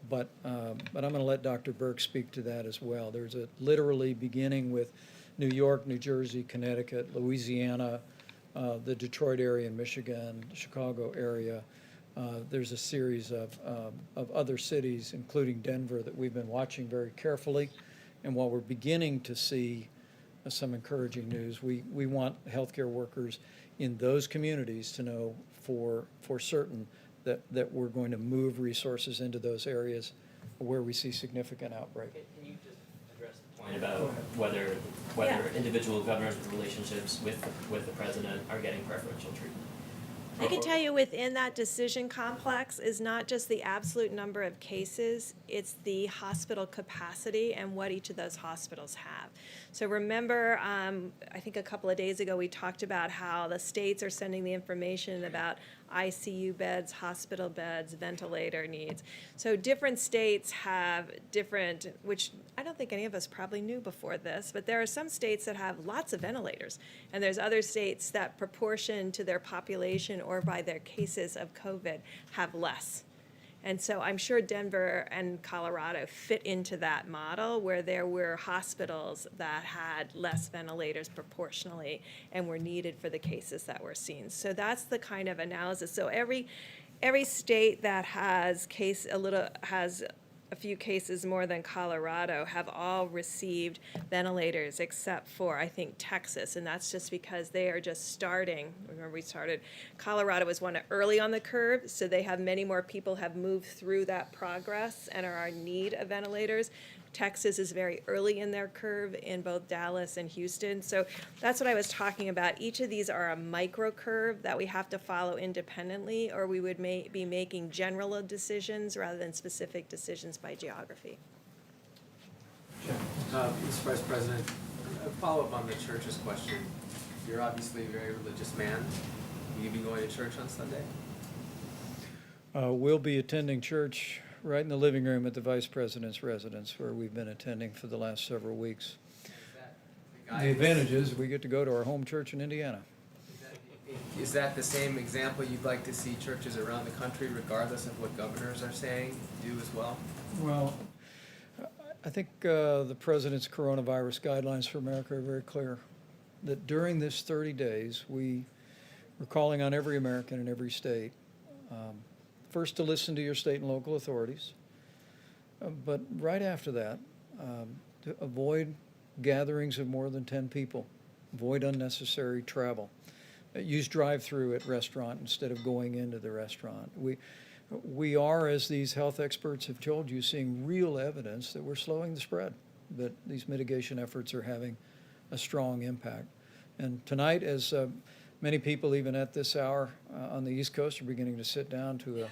But I'm going to let Dr. Birx speak to that as well. There's literally beginning with New York, New Jersey, Connecticut, Louisiana, the Detroit area in Michigan, Chicago area. There's a series of other cities, including Denver, that we've been watching very carefully. And while we're beginning to see some encouraging news, we want healthcare workers in those communities to know for certain that we're going to move resources into those areas where we see significant outbreak. Can you just address the point about whether individual governors with relationships with the president are getting preferential treatment? I can tell you within that decision complex is not just the absolute number of cases, it's the hospital capacity and what each of those hospitals have. So remember, I think a couple of days ago we talked about how the states are sending the information about ICU beds, hospital beds, ventilator needs. So different states have different, which I don't think any of us probably knew before this, but there are some states that have lots of ventilators, and there's other states that proportion to their population or by their cases of COVID have less. And so I'm sure Denver and Colorado fit into that model where there were hospitals that had less ventilators proportionally and were needed for the cases that were seen. So that's the kind of analysis. So every state that has a few cases more than Colorado have all received ventilators except for, I think, Texas, and that's just because they are just starting. Remember, Colorado was one early on the curve, so they have many more people have moved through that progress and are in need of ventilators. Texas is very early in their curve in both Dallas and Houston. So that's what I was talking about. Each of these are a micro curve that we have to follow independently, or we would be making general decisions rather than specific decisions by geography. Mr. Vice President, a follow-up on the church's question. You're obviously a very religious man. Will you be going to church on Sunday? We'll be attending church right in the living room at the Vice President's residence, where we've been attending for the last several weeks. The advantage is we get to go to our home church in Indiana. Is that the same example you'd like to see churches around the country, regardless of what governors are saying, do as well? Well, I think the President's coronavirus guidelines for America are very clear, that during this 30 days, we're calling on every American in every state, first to listen to your state and local authorities, but right after that, to avoid gatherings of more than 10 people, avoid unnecessary travel, use drive-through at restaurant instead of going into the restaurant. we are, as these health experts have told you, seeing real evidence that we're slowing the spread, that these mitigation efforts are having a strong impact. And tonight, as many people, even at this hour on the East Coast, are beginning to sit down to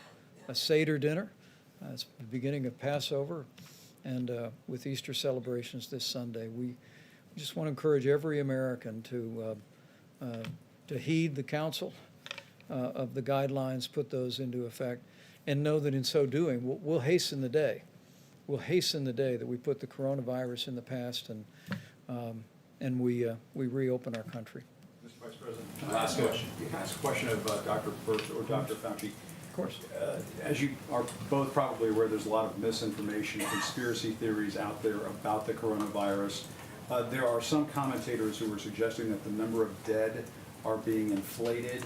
a Seder dinner. It's the beginning of Passover, and with Easter celebrations this Sunday, we just want to encourage every American to heed the counsel of the guidelines, put those into effect, and know that in so doing, we'll hasten the day. We'll hasten the day that we put the coronavirus in the past and we reopen our country. Mr. Vice President, can I ask a question of Dr. Birx or Dr. Fauci? Of course. As you are both probably aware, there's a lot of misinformation, conspiracy theories out there about the coronavirus. There are some commentators who are suggesting that the number of dead are being inflated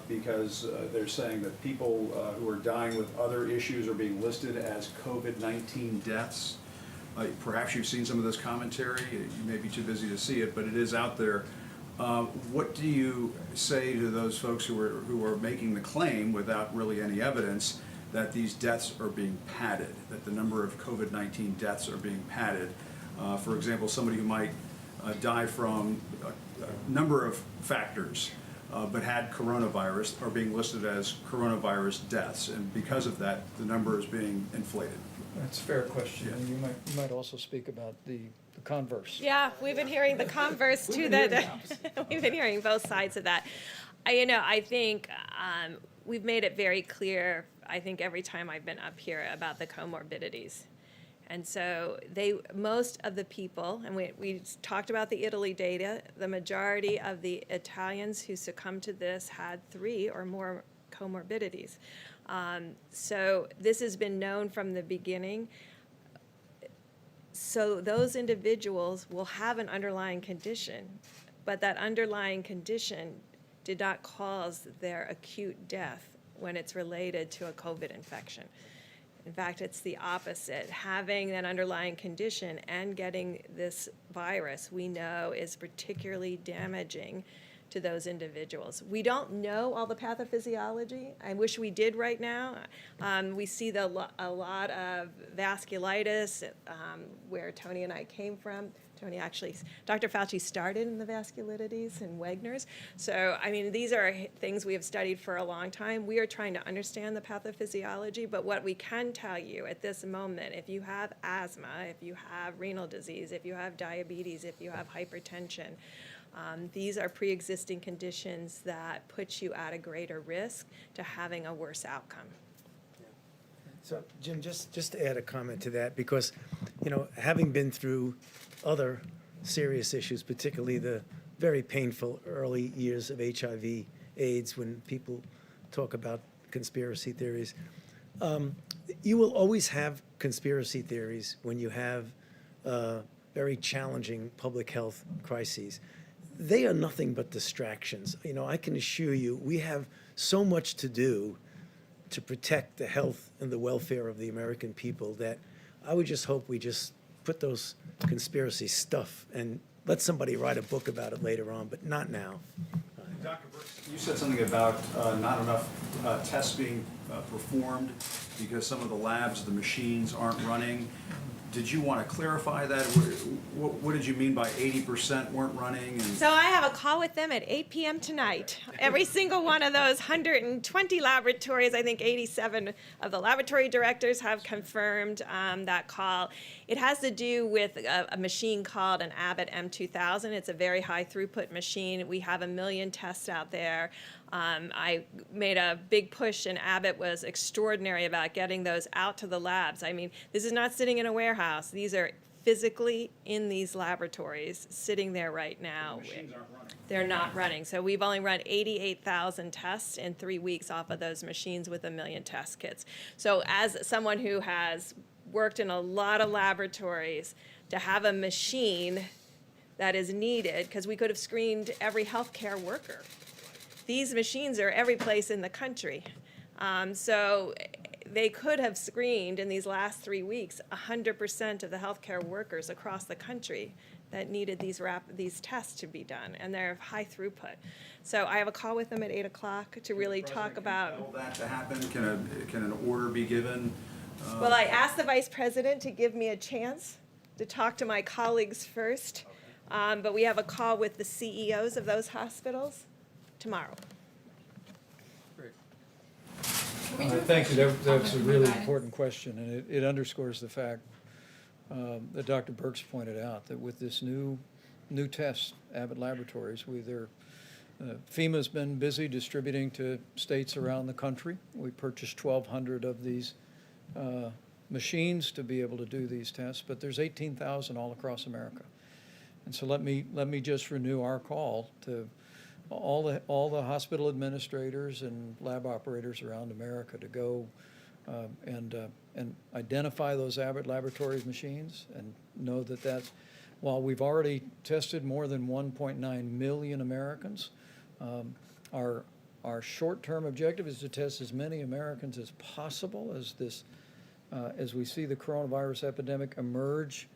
because they're saying that people who are dying with other issues are being listed as COVID-19 deaths. Perhaps you've seen some of this commentary. You may be too busy to see it, but it is out there. What do you say to those folks who are making the claim without really any evidence that these deaths are being padded, that the number of COVID-19 deaths are being padded? For example, somebody who might die from a number of factors but had coronavirus are being listed as coronavirus deaths, and because of that, the number is being inflated. That's a fair question. And you might also speak about the converse. Yeah, we've been hearing the converse too. We've been hearing both sides of that. I think we've made it very clear, I think every time I've been up here, about the comorbidities. And so most of the people, and we talked about the Italy data, the majority of the Italians who succumbed to this had 3 or more comorbidities. So this has been known from the beginning. So those individuals will have an underlying condition, but that underlying condition did not cause their acute death when it's related to a COVID infection. In fact, it's the opposite. Having that underlying condition and getting this virus, we know, is particularly damaging to those individuals. We don't know all the pathophysiology. I wish we did right now. We see a lot of vasculitis where Tony and I came from. Tony actually, Dr. Fauci started in the vasculitides and Wegener's. So, these are things we have studied for a long time. We are trying to understand the pathophysiology, but what we can tell you at this moment, if you have asthma, if you have renal disease, if you have diabetes, if you have hypertension, these are pre-existing conditions that put you at a greater risk to having a worse outcome. So, Jim, just to add a comment to that, because, having been through other serious issues, particularly the very painful early years of HIV, AIDS, when people talk about conspiracy theories, you will always have conspiracy theories when you have very challenging public health crises. They are nothing but distractions. I can assure you, we have so much to do to protect the health and the welfare of the American people that I would just hope we just put those conspiracy stuff and let somebody write a book about it later on, but not now. Dr. Birx, you said something about not enough tests being performed because some of the labs, the machines aren't running. Did you want to clarify that? What did you mean by 80% weren't running? So I have a call with them at 8 p.m. tonight. Every single one of those 120 laboratories, I think 87 of the laboratory directors have confirmed that call. It has to do with a machine called an Abbott M2000. It's a very high throughput machine. We have 1 million tests out there. I made a big push, and Abbott was extraordinary about getting those out to the labs. This is not sitting in a warehouse. These are physically in these laboratories, sitting there right now. The machines aren't running. They're not running. So we've only run 88,000 tests in 3 weeks off of those machines with 1 million test kits. So as someone who has worked in a lot of laboratories, to have a machine that is needed, because we could have screened every healthcare worker. These machines are every place in the country. So they could have screened in these last 3 weeks 100% of the healthcare workers across the country. that needed these tests to be done, and they're of high throughput. So I have a call with them at 8 o'clock to really talk about. Can that to happen? Can an order be given? Well, I asked the Vice President to give me a chance to talk to my colleagues first, but we have a call with the CEOs of those hospitals tomorrow. Thank you. That's a really important question, and it underscores the fact that Dr. Birx pointed out, that with this new test, Abbott Laboratories, FEMA's been busy distributing to states around the country. We purchased 1,200 of these machines to be able to do these tests, but there's 18,000 all across America. And so let me just renew our call to all the hospital administrators and lab operators around America to go and identify those Abbott Laboratories machines, and know that that's, while we've already tested more than 1.9 million Americans, our short-term objective is to test as many Americans as possible as we see the coronavirus epidemic emerge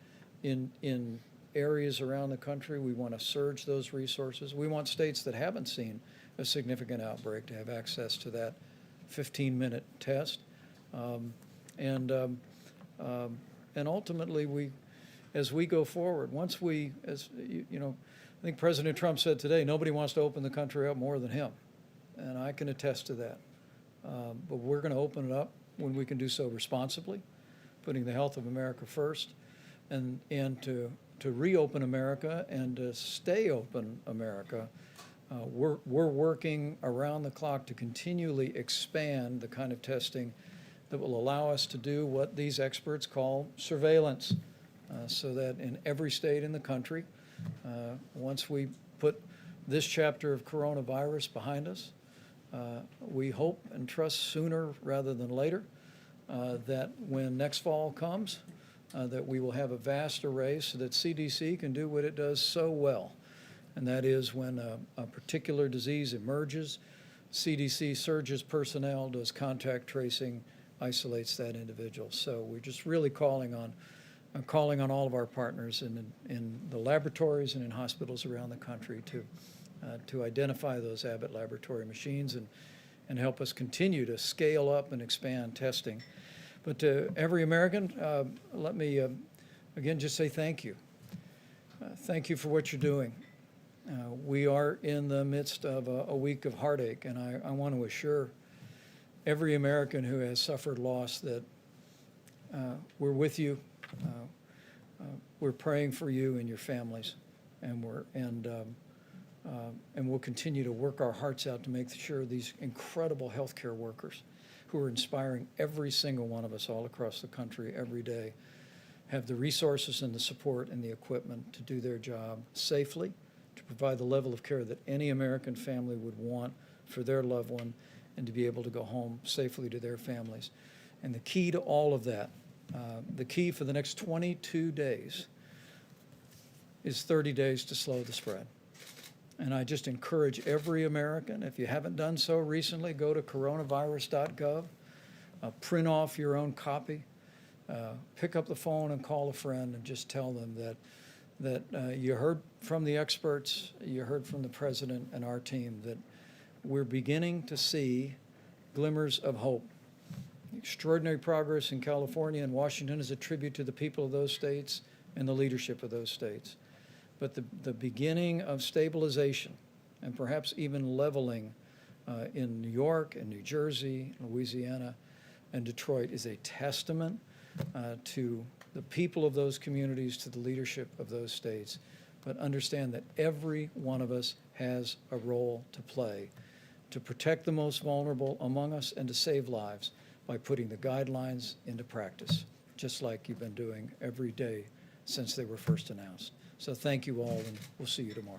in areas around the country. We want to surge those resources. We want states that haven't seen a significant outbreak to have access to that 15-minute test. And ultimately, as we go forward, I think President Trump said today, nobody wants to open the country up more than him, and I can attest to that. But we're going to open it up when we can do so responsibly, putting the health of America first, and to reopen America and to stay open America. We're working around the clock to continually expand the kind of testing that will allow us to do what these experts call surveillance, so that in every state in the country, once we put this chapter of coronavirus behind us, we hope and trust sooner rather than later that when next fall comes, that we will have a vast array so that CDC can do what it does so well. And that is, when a particular disease emerges, CDC surges personnel, does contact tracing, isolates that individual. So we're just really calling on all of our partners in the laboratories and in hospitals around the country to identify those Abbott Laboratory machines and help us continue to scale up and expand testing. But to every American, let me again just say thank you. Thank you for what you're doing. We are in the midst of a week of heartache, and I want to assure every American who has suffered loss that we're with you. We're praying for you and your families, and we'll continue to work our hearts out to make sure these incredible healthcare workers, who are inspiring every single one of us all across the country every day, have the resources and the support and the equipment to do their job safely, to provide the level of care that any American family would want for their loved one, and to be able to go home safely to their families. And the key to all of that, the key for the next 22 days is 30 days to slow the spread. And I just encourage every American, if you haven't done so recently, go to coronavirus.gov, print off your own copy, pick up the phone and call a friend and just tell them that you heard from the experts, you heard from the president and our team, that we're beginning to see glimmers of hope. Extraordinary progress in California and Washington is a tribute to the people of those states and the leadership of those states. But the beginning of stabilization and perhaps even leveling in New York and New Jersey, Louisiana, and Detroit is a testament to the people of those communities, to the leadership of those states. But understand that every one of us has a role to play to protect the most vulnerable among us and to save lives by putting the guidelines into practice, just like you've been doing every day since they were first announced. So thank you all, and we'll see you tomorrow.